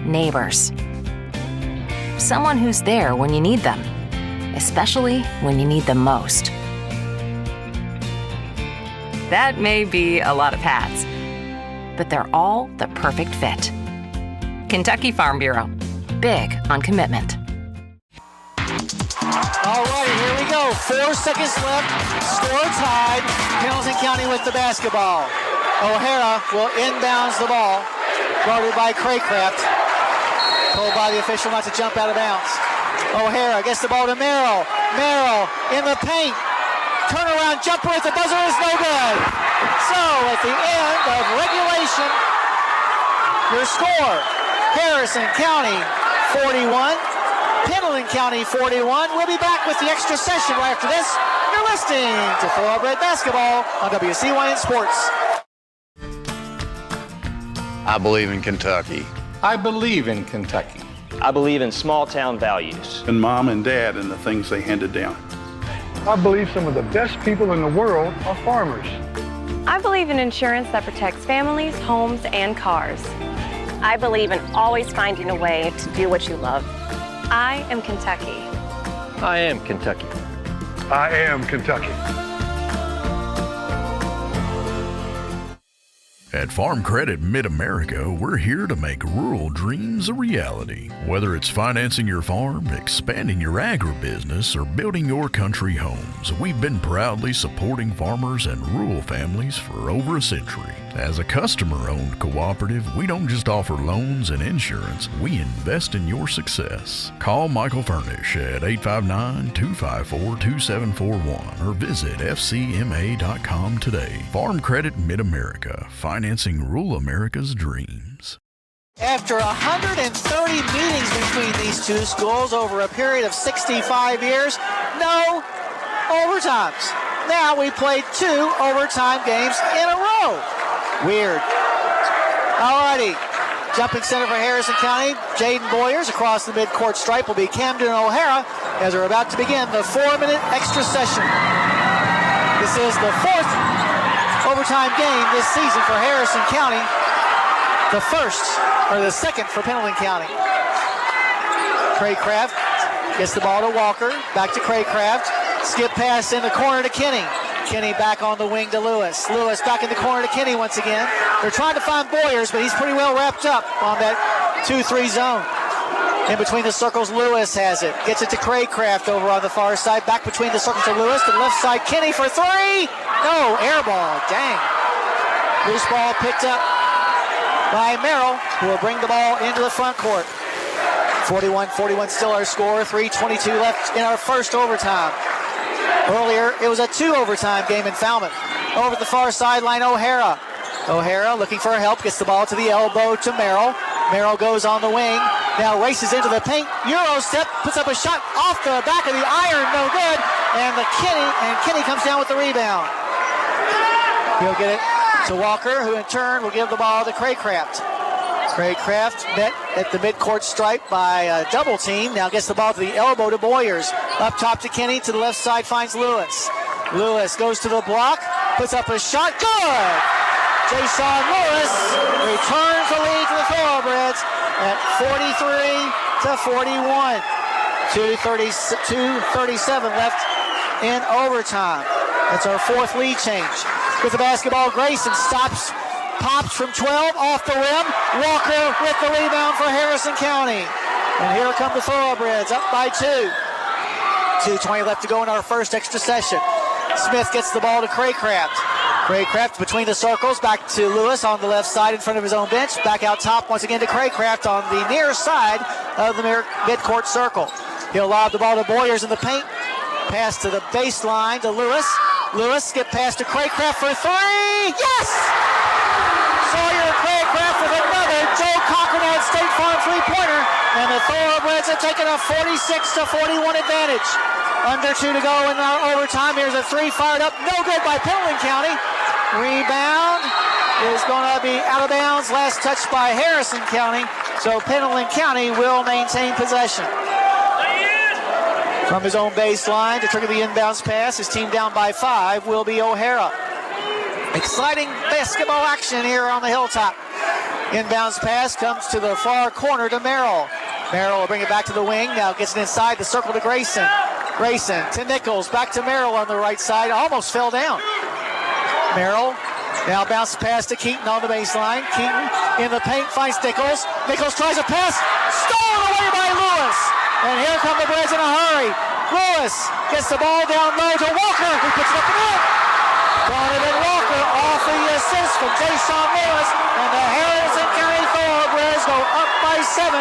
neighbors, someone who's there when you need them, especially when you need them most. That may be a lot of hats, but they're all the perfect fit. Kentucky Farm Bureau, big on commitment. All right, here we go. 4 seconds left. Score tied. Pendleton County with the basketball. O'Hara will inbounds the ball. Guarded by Craycraft. Told by the official not to jump out of bounds. O'Hara gets the ball to Merrill. Merrill in the paint. Turnaround jumper at the buzzer is no good. So at the end of regulation, your score, Harrison County 41, Pendleton County 41. We'll be back with the extra session right after this. You're listening to Thoroughbred Basketball on WCYN Sports. I believe in Kentucky. I believe in Kentucky. I believe in small town values. And mom and dad and the things they handed down. I believe some of the best people in the world are farmers. I believe in insurance that protects families, homes, and cars. I believe in always finding a way to do what you love. I am Kentucky. I am Kentucky. I am Kentucky. At Farm Credit Mid-America, we're here to make rural dreams a reality. Whether it's financing your farm, expanding your agribusiness, or building your country homes, we've been proudly supporting farmers and rural families for over a century. As a customer-owned cooperative, we don't just offer loans and insurance, we invest in your success. Call Michael Furnish at 859-254-2741 or visit fcma.com today. Farm Credit Mid-America, financing rural America's dreams. After 130 meetings between these two schools over a period of 65 years, no overtimes. Now we played 2 overtime games in a row. Weird. Alrighty. Jumping center for Harrison County, Jaden Boyers across the midcourt stripe will be Camden O'Hara as we're about to begin the 4-minute extra session. This is the 4th overtime game this season for Harrison County. The 2nd for Pendleton County. Craycraft gets the ball to Walker, back to Craycraft. Skip pass in the corner to Kenny. Kenny back on the wing to Lewis. Lewis back in the corner to Kenny once again. They're trying to find Boyers, but he's pretty well wrapped up on that 2-3 zone. In between the circles, Lewis has it. Gets it to Craycraft over on the far side. Back between the circles to Lewis. To the left side, Kenny for 3. No, air ball. Dang. Loose ball picked up by Merrill, who will bring the ball into the front court. 41-41 still our score. 3:22 left in our first overtime. Earlier, it was a 2 overtime game in Falmouth. Over the far sideline, O'Hara. O'Hara looking for help, gets the ball to the elbow to Merrill. Merrill goes on the wing, now races into the paint. Euro step, puts up a shot off the back of the iron, no good. And Kenny comes down with the rebound. He'll get it to Walker, who in turn will give the ball to Craycraft. Craycraft met at the midcourt stripe by a double team. Now gets the ball to the elbow to Boyers. Up top to Kenny, to the left side finds Lewis. Lewis goes to the block, puts up a shot, good! Jason Lewis returns the lead to the Thorobreds at 43-41. 2:37 left in overtime. That's our 4th lead change. With the basketball, Grayson stops, pops from 12 off the rim. Walker with the rebound for Harrison County. And here come the Thoroughbreds up by 2. 2:20 left to go in our first extra session. Smith gets the ball to Craycraft. Craycraft between the circles, back to Lewis on the left side in front of his own bench. Back out top once again to Craycraft on the near side of the midcourt circle. He'll lob the ball to Boyers in the paint. Pass to the baseline to Lewis. Lewis skip pass to Craycraft for 3. Yes! Sawyer Craycraft with another Joe Cochran State Farm 3-pointer. And the Thoroughbreds have taken a 46-41 advantage. Under 2 to go in our overtime. Here's a 3 fired up. No good by Pendleton County. Rebound is going to be out of bounds. Last touch by Harrison County. So Pendleton County will maintain possession. From his own baseline to trigger the inbounds pass. His team down by 5 will be O'Hara. Exciting basketball action here on the Hilltop. Inbounds pass comes to the far corner to Merrill. Merrill will bring it back to the wing. Now gets it inside the circle to Grayson. Grayson to Nichols. Back to Merrill on the right side. Almost fell down. Merrill now bounce pass to Keaton on the baseline. Keaton in the paint finds Nichols. Nichols tries a pass. Stolen away by Lewis. And here come the Breds in a hurry. Lewis gets the ball down low to Walker, who puts it up and in. Donovan Walker off the assist from Jason Lewis, and the Harrison County Thorobreds go up by 7,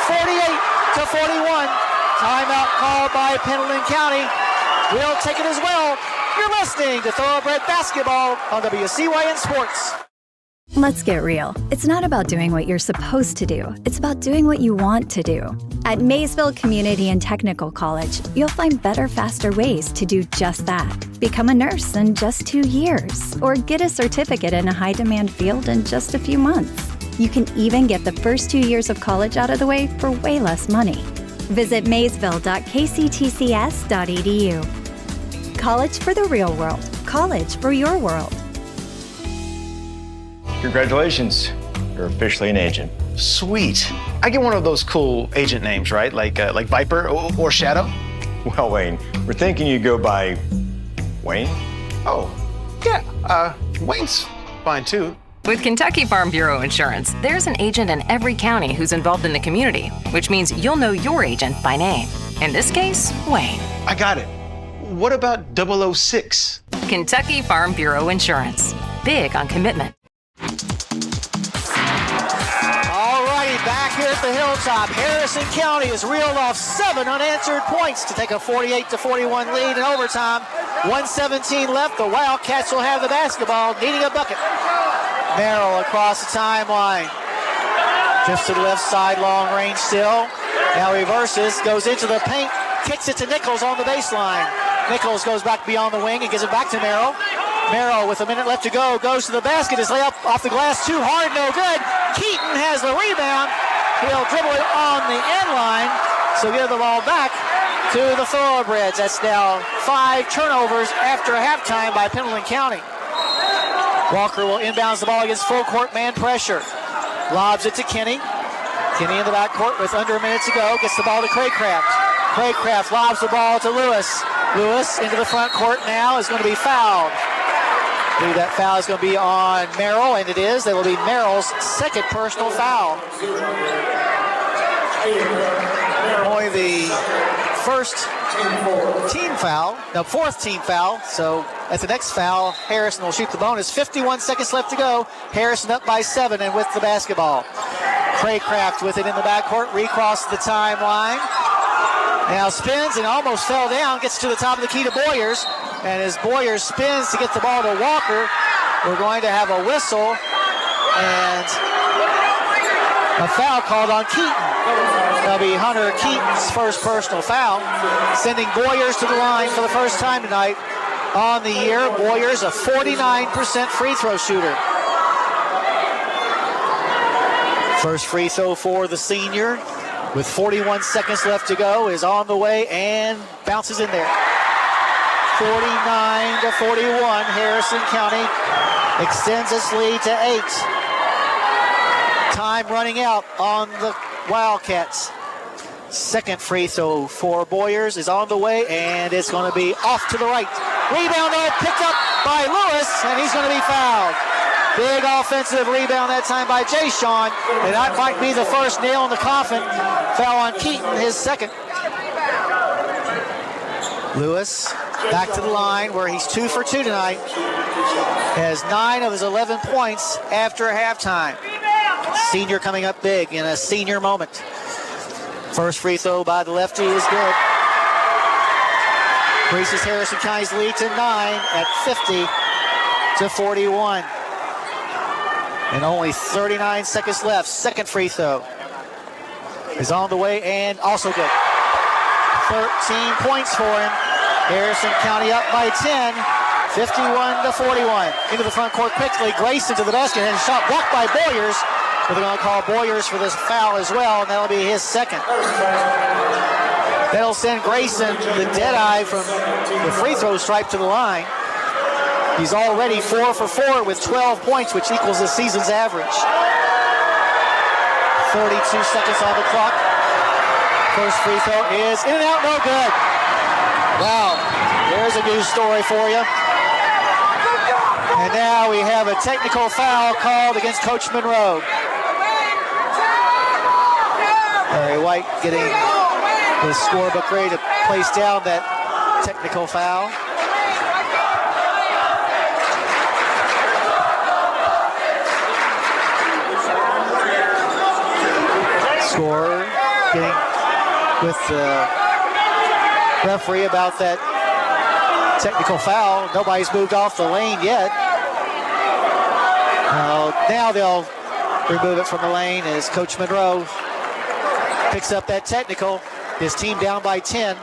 48-41. Timeout called by Pendleton County. We'll take it as well. You're listening to Thoroughbred Basketball on WCYN Sports. Let's get real. It's not about doing what you're supposed to do. It's about doing what you want to do. At Maysville Community and Technical College, you'll find better, faster ways to do just that. Become a nurse in just 2 years, or get a certificate in a high-demand field in just a few months. You can even get the first 2 years of college out of the way for way less money. Visit maysville.kctcs.edu. College for the real world. College for your world. Congratulations, you're officially an agent. Sweet. I get one of those cool agent names, right? Like Viper or Shadow? Well, Wayne, we're thinking you go by Wayne? Oh, yeah, Wayne's fine too. With Kentucky Farm Bureau Insurance, there's an agent in every county who's involved in the community, which means you'll know your agent by name. In this case, Wayne. I got it. What about 006? Kentucky Farm Bureau Insurance. Big on commitment. All righty, back here at the Hilltop, Harrison County has reeled off 7 unanswered points to take a 48-41 lead in overtime. 1:17 left. The Wildcats will have the basketball, needing a bucket. Merrill across the timeline. Just to the left side, long range still. Now reverses, goes into the paint, kicks it to Nichols on the baseline. Nichols goes back beyond the wing and gives it back to Merrill. Merrill with a minute left to go, goes to the basket. His layup off the glass, too hard, no good. Keaton has the rebound. He'll dribble it on the end line. So give the ball back to the Thorobreds. That's now 5 turnovers after halftime by Pendleton County. Walker will inbounds the ball against full court man pressure. Lobs it to Kenny. Kenny in the backcourt with under a minute to go. Gets the ball to Craycraft. Craycraft lobs the ball to Lewis. Lewis into the front court now is going to be fouled. I believe that foul is going to be on Merrill, and it is. That will be Merrill's second personal foul. Only the first team foul, no, fourth team foul. So at the next foul, Harrison will shoot the bonus. 51 seconds left to go. Harrison up by 7 and with the basketball. Craycraft with it in the backcourt, recrosses the timeline. Now spins and almost fell down, gets to the top of the key to Boyers. And as Boyers spins to get the ball to Walker, we're going to have a whistle and a foul called on Keaton. That'll be Hunter Keaton's first personal foul, sending Boyers to the line for the first time tonight on the year. Boyers, a 49% free throw shooter. First free throw for the senior with 41 seconds left to go is on the way and bounces in there. 49-41, Harrison County extends its lead to 8. Time running out on the Wildcats. Second free throw for Boyers is on the way, and it's going to be off to the right. Rebound though, picked up by Lewis, and he's going to be fouled. Big offensive rebound that time by Jay Sean, and that might be the first nail in the coffin. Foul on Keaton, his second. Lewis back to the line where he's 2 for 2 tonight. Has 9 of his 11 points after halftime. Senior coming up big in a senior moment. First free throw by the lefty is good. Increases Harrison County's lead to 9 at 50-41. And only 39 seconds left. Second free throw is on the way and also good. 13 points for him. Harrison County up by 10, 51-41. Into the front court quickly. Grayson to the basket and shot blocked by Boyers. But they're going to call Boyers for this foul as well, and that'll be his second. That'll send Grayson the dead-eye from the free throw stripe to the line. He's already 4 for 4 with 12 points, which equals the season's average. 32 seconds on the clock. First free throw is in and out, no good. Wow, there's a news story for you. And now we have a technical foul called against Coach Monroe. Larry White getting the scorebook ready to place down that technical foul. Scorer getting with the referee about that technical foul. Nobody's moved off the lane yet. Now they'll remove it from the lane as Coach Monroe picks up that technical. His team down by 10.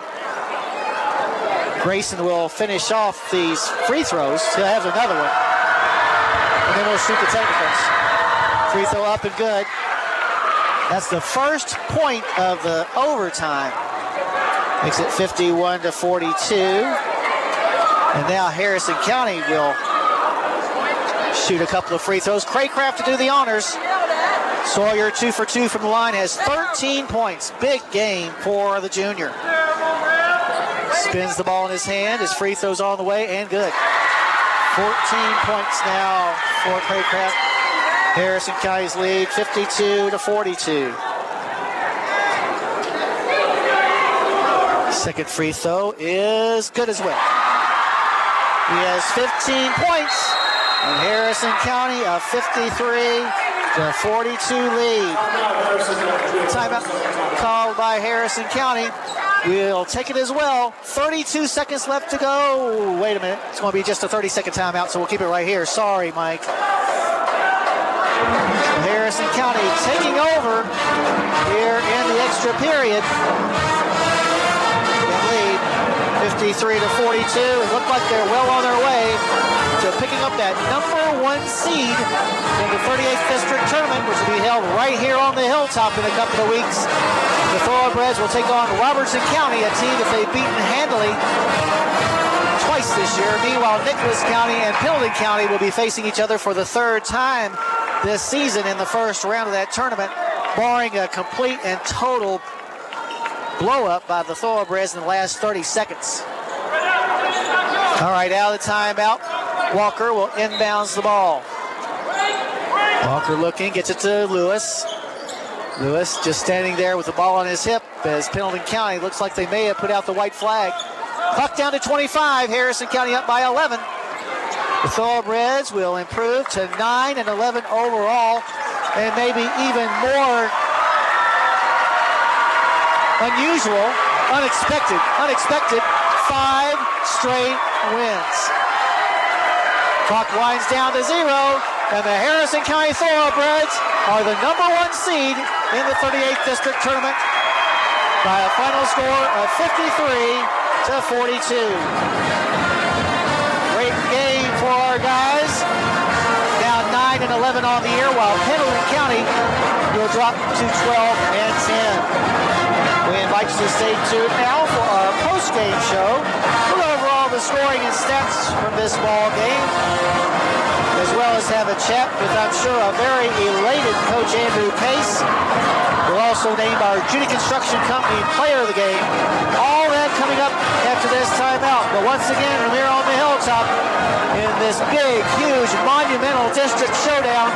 Grayson will finish off these free throws. He'll have another one. And then we'll shoot the technicals. Free throw up and good. That's the first point of the overtime. Makes it 51-42. And now Harrison County will shoot a couple of free throws. Craycraft to do the honors. Sawyer 2 for 2 from the line, has 13 points. Big game for the junior. Spins the ball in his hand. His free throw's on the way and good. 14 points now for Craycraft. Harrison County's lead 52-42. Second free throw is good as well. He has 15 points. And Harrison County a 53-42 lead. Timeout called by Harrison County. We'll take it as well. 32 seconds left to go. Wait a minute. It's going to be just a 30-second timeout, so we'll keep it right here. Sorry, Mike. Harrison County taking over here in the extra period. Lead 53-42. It looked like they're well on their way to picking up that number 1 seed in the 38th District Tournament, which will be held right here on the Hilltop in a couple of weeks. The Thorobreds will take on Robertson County, a team that they've beaten handily twice this year. Meanwhile, Nicholas County and Pendleton County will be facing each other for the third time this season in the first round of that tournament, barring a complete and total blow-up by the Thorobreds in the last 30 seconds. All right, out of the timeout. Walker will inbounds the ball. Walker looking, gets it to Lewis. Lewis just standing there with the ball on his hip as Pendleton County looks like they may have put out the white flag. Clock down to 25. Harrison County up by 11. The Thorobreds will improve to 9 and 11 overall, and maybe even more unusual, unexpected 5 straight wins. Clock winds down to 0, and the Harrison County Thorobreds are the number 1 seed in the 38th District Tournament by a final score of 53-42. Great game for our guys. Now 9 and 11 on the year, while Pendleton County will drop to 12 and 10. We invite you to stay tuned now for our post-game show. We'll go over all the scoring and stats from this ball game, as well as have a chat with, I'm sure, a very elated Coach Andrew Pace. We'll also name our Judy Construction Company Player of the Game. All that coming up after this timeout. But once again, from here on the Hilltop, in this big, huge, monumental district showdown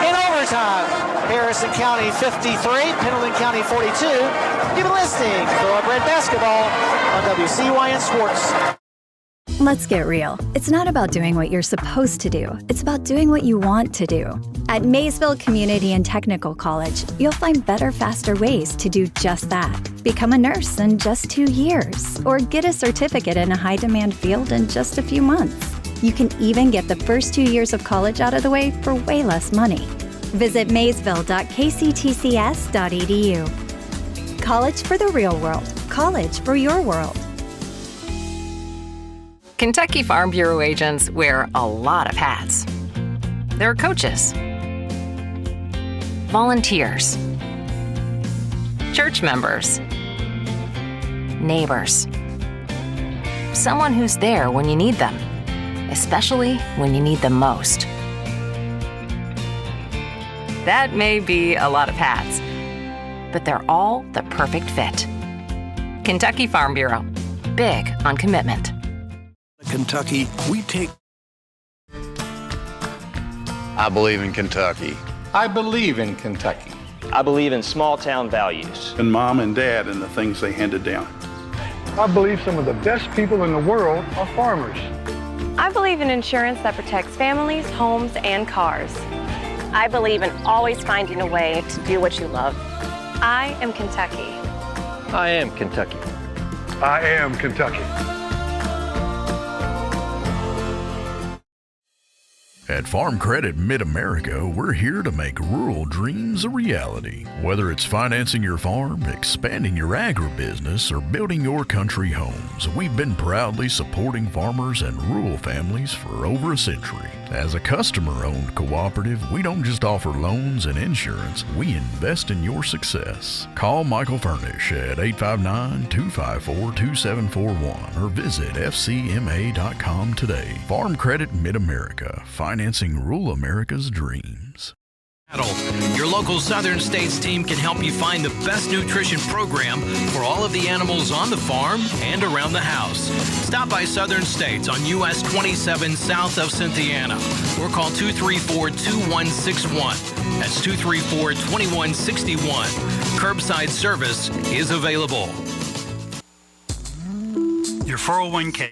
in overtime. Harrison County 53, Pendleton County 42. You've been listening to Thoroughbred Basketball on WCYN Sports. Let's get real. It's not about doing what you're supposed to do. It's about doing what you want to do. At Maysville Community and Technical College, you'll find better, faster ways to do just that. Become a nurse in just 2 years, or get a certificate in a high-demand field in just a few months. You can even get the first 2 years of college out of the way for way less money. Visit maysville.kctcs.edu. College for the real world. College for your world. Kentucky Farm Bureau agents wear a lot of hats. They're coaches, volunteers, church members, neighbors, someone who's there when you need them, especially when you need them most. That may be a lot of hats, but they're all the perfect fit. Kentucky Farm Bureau, big on commitment. Kentucky, we take. I believe in Kentucky. I believe in Kentucky. I believe in small town values. And mom and dad and the things they handed down. I believe some of the best people in the world are farmers. I believe in insurance that protects families, homes, and cars. I believe in always finding a way to do what you love. I am Kentucky. I am Kentucky. I am Kentucky. At Farm Credit Mid-America, we're here to make rural dreams a reality. Whether it's financing your farm, expanding your agribusiness, or building your country homes, we've been proudly supporting farmers and rural families for over a century. As a customer-owned cooperative, we don't just offer loans and insurance, we invest in your success. Call Michael Furnish at 859-254-2741 or visit fcma.com today. Farm Credit Mid-America, financing rural America's dreams. Your local Southern States team can help you find the best nutrition program for all of the animals on the farm and around the house. Stop by Southern States on US 27 south of Cynthiana or call 234-2161. That's 234-2161. Curbside service is available. Your 401k.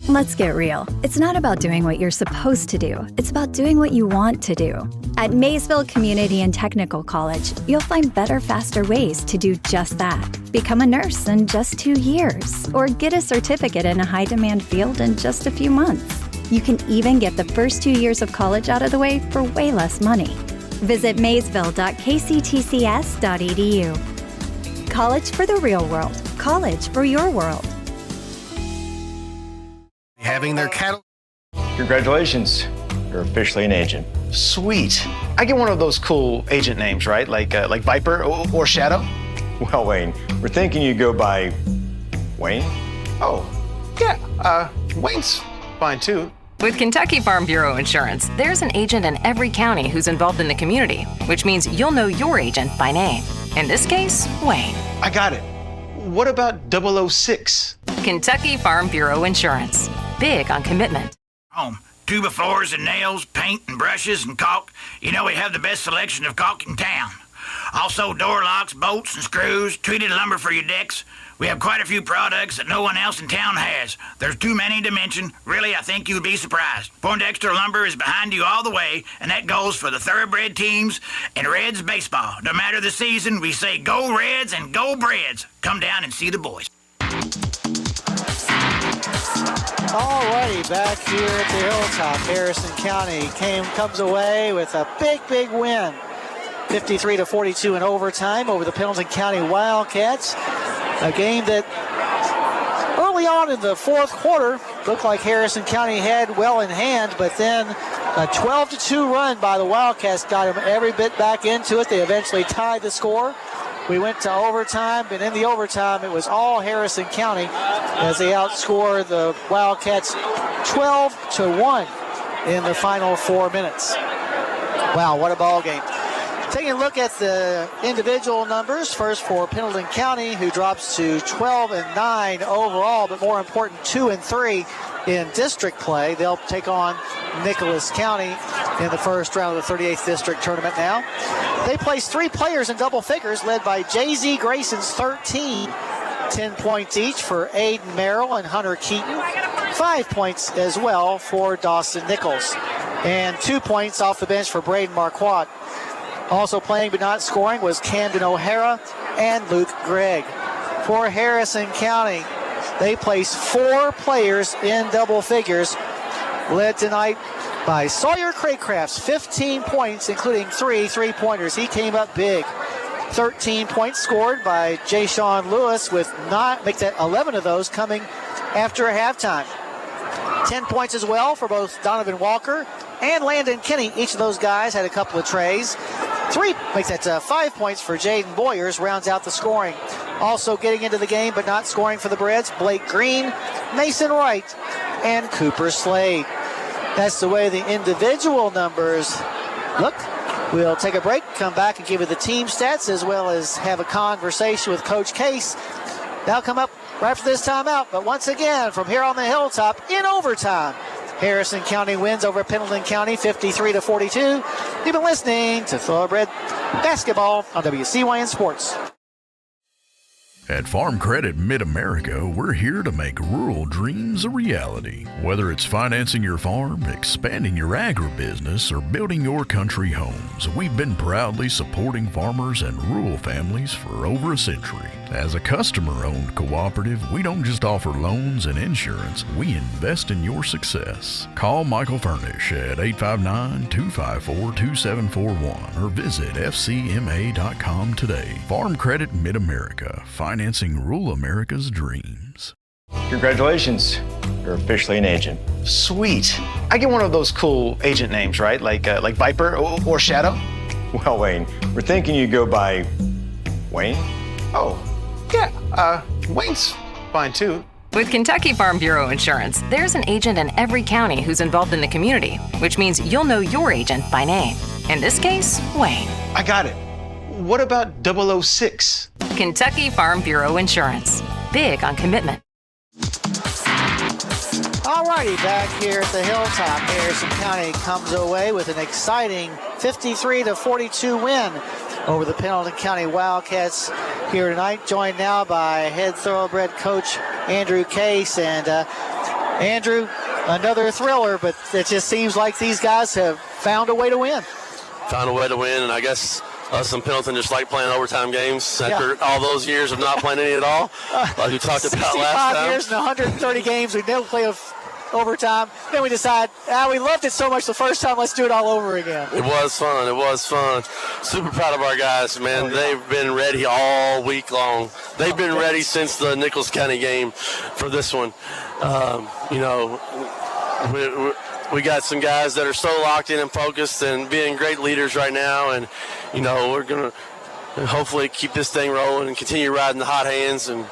Let's get real. It's not about doing what you're supposed to do. It's about doing what you want to do. At Maysville Community and Technical College, you'll find better, faster ways to do just that. Become a nurse in just 2 years, or get a certificate in a high-demand field in just a few months. You can even get the first 2 years of college out of the way for way less money. Visit maysville.kctcs.edu. College for the real world. College for your world. Having their cattle. Congratulations. You're officially an agent. Sweet. I get one of those cool agent names, right? Like Viper or Shadow? Well, Wayne, we're thinking you go by Wayne? Oh, yeah. Wayne's fine too. With Kentucky Farm Bureau Insurance, there's an agent in every county who's involved in the community, which means you'll know your agent by name. In this case, Wayne. I got it. What about 006? Kentucky Farm Bureau Insurance. Big on commitment. Home. 2x4s and nails, paint and brushes and caulk. You know we have the best selection of caulk in town. Also door locks, bolts and screws, treated lumber for your decks. We have quite a few products that no one else in town has. There's too many to mention. Really, I think you'd be surprised. Poindexter Lumber is behind you all the way, and that goes for the Thoroughbred teams and Reds baseball. No matter the season, we say go Reds and go Breds. Come down and see the boys. Alrighty, back here at the Hilltop, Harrison County comes away with a big win. 53-42 in overtime over the Pendleton County Wildcats. A game that early on in the fourth quarter looked like Harrison County had well in hand, but then a 12-2 run by the Wildcats got them every bit back into it. They eventually tied the score. We went to overtime, and in the overtime, it was all Harrison County as they outscored the Wildcats 12-1 in the final 4 minutes. Wow, what a ball game. Taking a look at the individual numbers, first for Pendleton County, who drops to 12-9 overall, but more important, 2-3 in district play. They'll take on Nicholas County in the first round of the 38th district tournament now. They placed 3 players in double figures, led by J.Z. Grayson's 13, 10 points each for Aiden Merrill and Hunter Keaton, 5 points as well for Dawson Nichols, and 2 points off the bench for Braden Marquardt. Also playing but not scoring was Camden O'Hara and Luke Gregg. For Harrison County, they placed 4 players in double figures, led tonight by Sawyer Craycraft's 15 points, including 3 3-pointers. He came up big. 13 points scored by Jay-Sean Lewis, with 11 of those coming after a halftime. 10 points as well for both Donovan Walker and Landon Kinney. Each of those guys had a couple of trays. 3 makes that 5 points for Jaden Boyers, rounds out the scoring. Also getting into the game but not scoring for the Breds, Blake Green, Mason Wright, and Cooper Slade. That's the way the individual numbers look. We'll take a break, come back and give you the team stats as well as have a conversation with Coach Case. That'll come up right after this timeout. But once again, from here on the Hilltop in overtime, Harrison County wins over Pendleton County 53-42. You've been listening to Thoroughbred Basketball on WCYN Sports. At Farm Credit Mid-America, we're here to make rural dreams a reality. Whether it's financing your farm, expanding your agribusiness, or building your country homes, we've been proudly supporting farmers and rural families for over a century. As a customer-owned cooperative, we don't just offer loans and insurance, we invest in your success. Call Michael Furnish at 859-254-2741 or visit fcma.com today. Farm Credit Mid-America, financing rural America's dreams. Congratulations. You're officially an agent. Sweet. I get one of those cool agent names, right? Like Viper or Shadow? Well, Wayne, we're thinking you go by Wayne? Oh, yeah. Wayne's fine too. With Kentucky Farm Bureau Insurance, there's an agent in every county who's involved in the community, which means you'll know your agent by name. In this case, Wayne. I got it. What about 006? Kentucky Farm Bureau Insurance. Big on commitment. All righty, back here at the Hilltop, Harrison County comes away with an exciting 53-42 win over the Pendleton County Wildcats here tonight, joined now by head Thoroughbred coach Andrew Case. And Andrew, another thriller, but it just seems like these guys have found a way to win. Found a way to win, and I guess us and Pendleton just like playing overtime games after all those years of not playing any at all. Like we talked about last time. 65 years and 130 games, we never play overtime. Then we decide, we loved it so much the first time, let's do it all over again. It was fun. It was fun. Super proud of our guys, man. They've been ready all week long. They've been ready since the Nichols County game for this one. We got some guys that are so locked in and focused and being great leaders right now, and we're gonna hopefully keep this thing rolling and continue riding the hot hands. And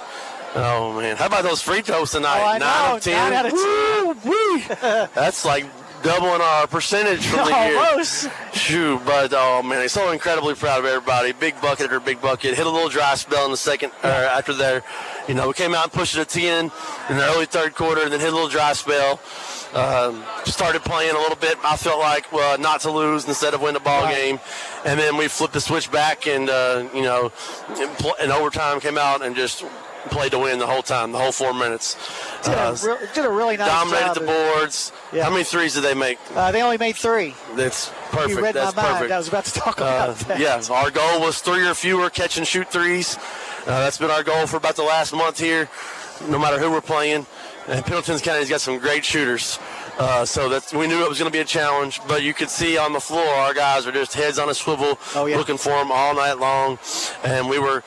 oh man, how about those free throws tonight? 9 out of 10. 9 out of 10. Woo! That's like doubling our percentage from the year. Almost. Shoot, but oh man, I'm so incredibly proud of everybody. Big bucket after big bucket. Hit a little dry spell in the second after there. We came out and pushed it at 10 in the early third quarter, and then hit a little dry spell. Started playing a little bit. I felt like not to lose instead of win the ball game, and then we flipped the switch back, and in overtime came out and just played to win the whole time, the whole 4 minutes. Did a really nice job. Dominated the boards. Yeah. How many threes did they make? They only made 3. That's perfect. You read That's my mind. perfect. I was about to talk about that. Yeah, our goal was 3 or fewer catch and shoot threes. That's been our goal for about the last month here, no matter who we're playing. And Pendleton County's got some great shooters. So we knew it was going to be a challenge, but you could see on the floor our guys are just heads on a swivel, looking for them all night long, and we were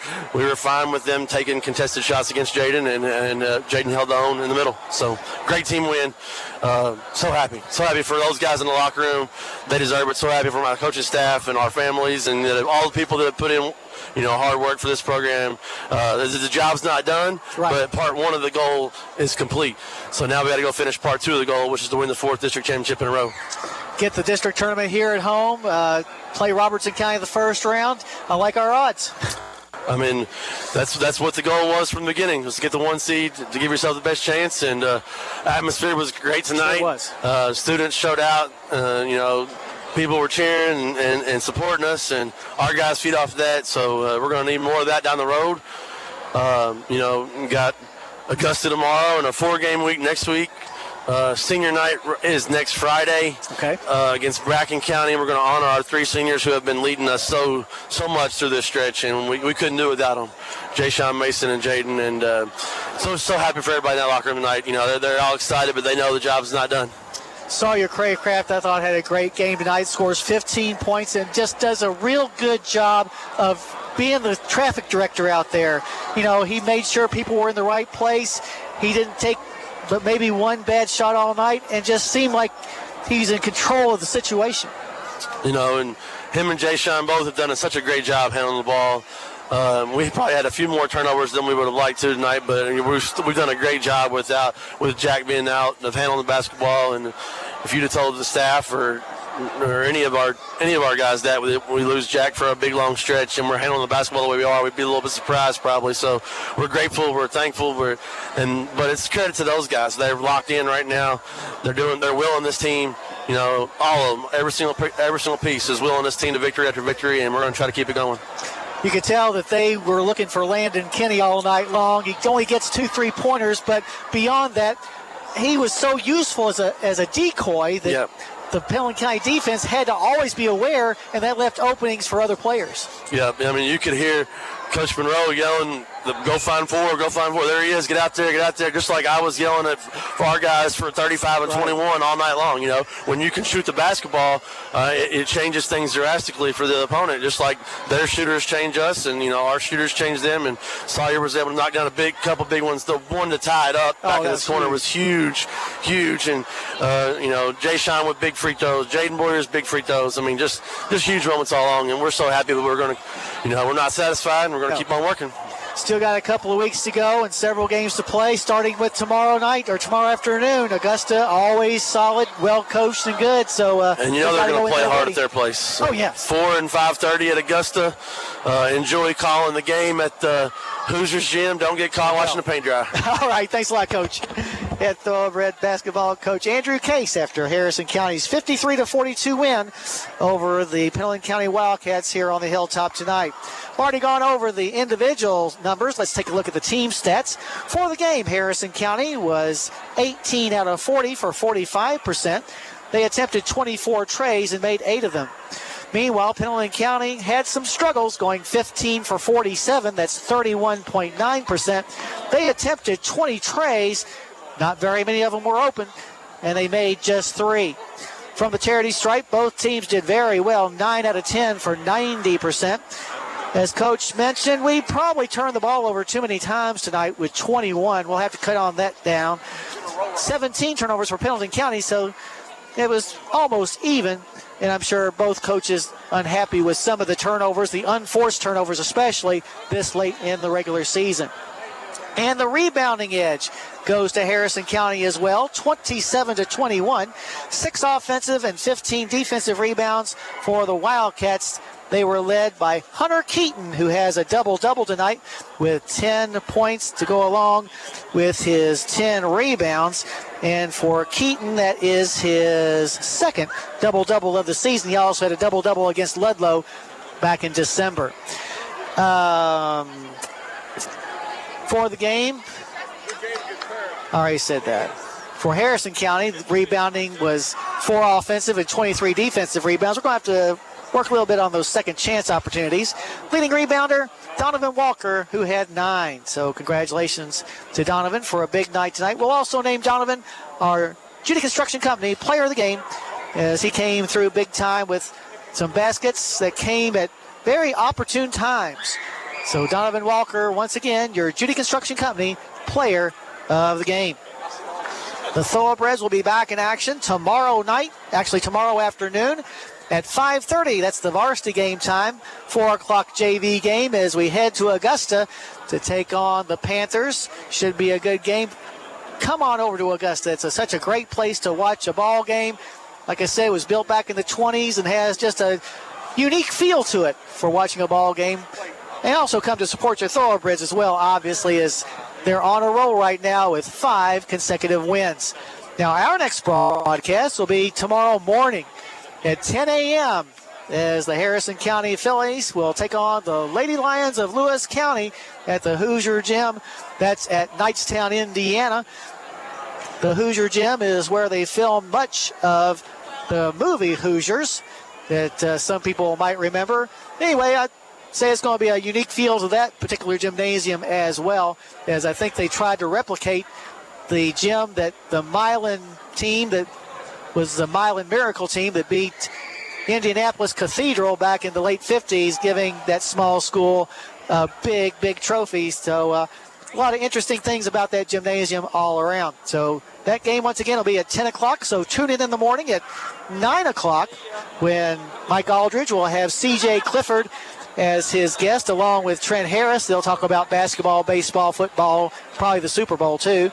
fine with them taking contested shots against Jaden, and Jaden held on in the middle. So great team win. So happy for those guys in the locker room. They deserve it. So happy for my coaching staff and our families and all the people that have put in hard work for this program. The job's not done, but part 1 of the goal is complete. So now we got to go finish part 2 of the goal, which is to win the 4th district championship in a row. Get the district tournament here at home. Play Robertson County the first round. I like our odds. I mean, that's what the goal was from the beginning, was to get the 1 seed, to give yourself the best chance. And atmosphere was great tonight. Sure was. Students showed out. People were cheering and supporting us, and our guys feed off that. So we're going to need more of that down the road. We got Augusta tomorrow and a 4-game week next week. Senior night is next Friday against Bracken County. We're going to honor our 3 seniors who have been leading us so much through this stretch, and we couldn't do it without them. Jay Sean Mason and Jaden, and so happy for everybody in that locker room tonight. They're all excited, but they know the job's not done. Sawyer Craycraft, I thought, had a great game tonight, scores 15 points and just does a real good job of being the traffic director out there. He made sure people were in the right place. He didn't take but maybe one bad shot all night and just seemed like he's in control of the situation. And him and Jay Sean both have done such a great job handling the ball. We probably had a few more turnovers than we would have liked to tonight, but we've done a great job with Jack being out of handling the basketball. And if you'd have told the staff or any of our guys that we lose Jack for a big long stretch and we're handling the basketball the way we are, we'd be a little bit surprised probably. So we're grateful, we're thankful, but it's credit to those guys. They're locked in right now. They're willing this team, all of them, every single piece is willing this team to victory after victory, and we're going to try to keep it going. You could tell that they were looking for Landon Kinney all night long. He only gets 2 3-pointers, but beyond that, he was so useful as a decoy that the Pendleton County defense had to always be aware, and that left openings for other players. Yeah, I mean, you could hear Coach Monroe yelling, go find 4, go find 4. There he is, get out there, just like I was yelling for our guys for 35 and 21 all night long. When you can shoot the basketball, it changes things drastically for the opponent, just like their shooters change us, and, our shooters change them, and Sawyer was able to knock down a couple big ones. The one to tie it up back in this corner was huge, and, Jay Shine with big free throws, Jaden Boyer's big free throws. I mean, just huge moments all along, and we're so happy that we're going to, we're not satisfied, and we're going to keep on working. Still got a couple of weeks to go and several games to play, starting with tomorrow afternoon. Augusta, always solid, well coached and good. So, and they're going to play hard at their place. So oh, yes. 4 and 5:30 at Augusta. Enjoy calling the game at the Hoosiers Gym. Don't get caught watching the paint dry. All right, thanks a lot, Coach. Head Thoroughbred basketball coach Andrew Case after Harrison County's 53-42 win over the Pendleton County Wildcats here on the Hilltop tonight. We've already gone over the individual numbers. Let's take a look at the team stats. For the game, Harrison County was 18 out of 40 for 45%. They attempted 24 trays and made 8 of them. Meanwhile, Pendleton County had some struggles, going 15 for 47. That's 31.9%. They attempted 20 trays. Not very many of them were open, and they made just 3. From the charity stripe, both teams did very well, 9 out of 10 for 90%. As Coach mentioned, we probably turned the ball over too many times tonight with 21. We'll have to cut on that down. 17 turnovers for Pendleton County, so it was almost even. And I'm sure both coaches unhappy with some of the turnovers, the unforced turnovers especially, this late in the regular season. And the rebounding edge goes to Harrison County as well, 27-21. 6 offensive and 15 defensive rebounds for the Wildcats. They were led by Hunter Keaton, who has a double-double tonight with 10 points to go along with his 10 rebounds. And for Keaton, that is his second double-double of the season. He also had a double-double against Ludlow back in December. For the game, I already said that. For Harrison County, the rebounding was 4 offensive and 23 defensive rebounds. We're going to have to work a little bit on those second chance opportunities. Leading rebounder, Donovan Walker, who had 9. So congratulations to Donovan for a big night tonight. We'll also name Donovan our Judy Construction Company player of the game, as he came through big time with some baskets that came at very opportune times. So Donovan Walker, once again, your Judy Construction Company player of the game. The Thorobreds will be back in action tomorrow night, actually tomorrow afternoon at 5:30. That's the varsity game time. 4 o'clock JV game as we head to Augusta to take on the Panthers. Should be a good game. Come on over to Augusta. It's such a great place to watch a ball game. Like I said, it was built back in the 20s and has just a unique feel to it for watching a ball game. And also come to support your Thorobreds as well, obviously, as they're on a roll right now with 5 consecutive wins. Now, our next broadcast will be tomorrow morning at 10 a.m. as the Harrison County Phillies will take on the Lady Lions of Lewis County at the Hoosier Gym. That's at Knightstown, Indiana. The Hoosier Gym is where they film much of the movie Hoosiers that some people might remember. Anyway, I'd say it's going to be a unique feel to that particular gymnasium as well, as I think they tried to replicate the gym that the Milan team that was the Milan Miracle team that beat Indianapolis Cathedral back in the late 50s, giving that small school big trophies. So a lot of interesting things about that gymnasium all around. So that game, once again, will be at 10 o'clock. So tune in the morning at 9 o'clock when Mike Aldridge will have C.J. Clifford as his guest, along with Trent Harris. They'll talk about basketball, baseball, football, probably the Super Bowl too.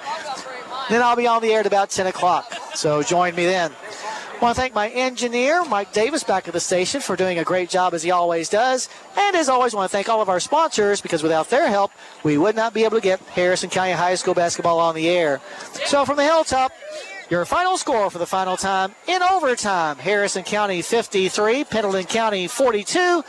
Then I'll be on the air at about 10 o'clock. So join me then. I want to thank my engineer, Mike Davis, back at the station for doing a great job as he always does. And as always, I want to thank all of our sponsors, because without their help, we would not be able to get Harrison County High School basketball on the air. So from the Hilltop, Your final score for the final time in overtime, Harrison County 53, Pendleton County 42.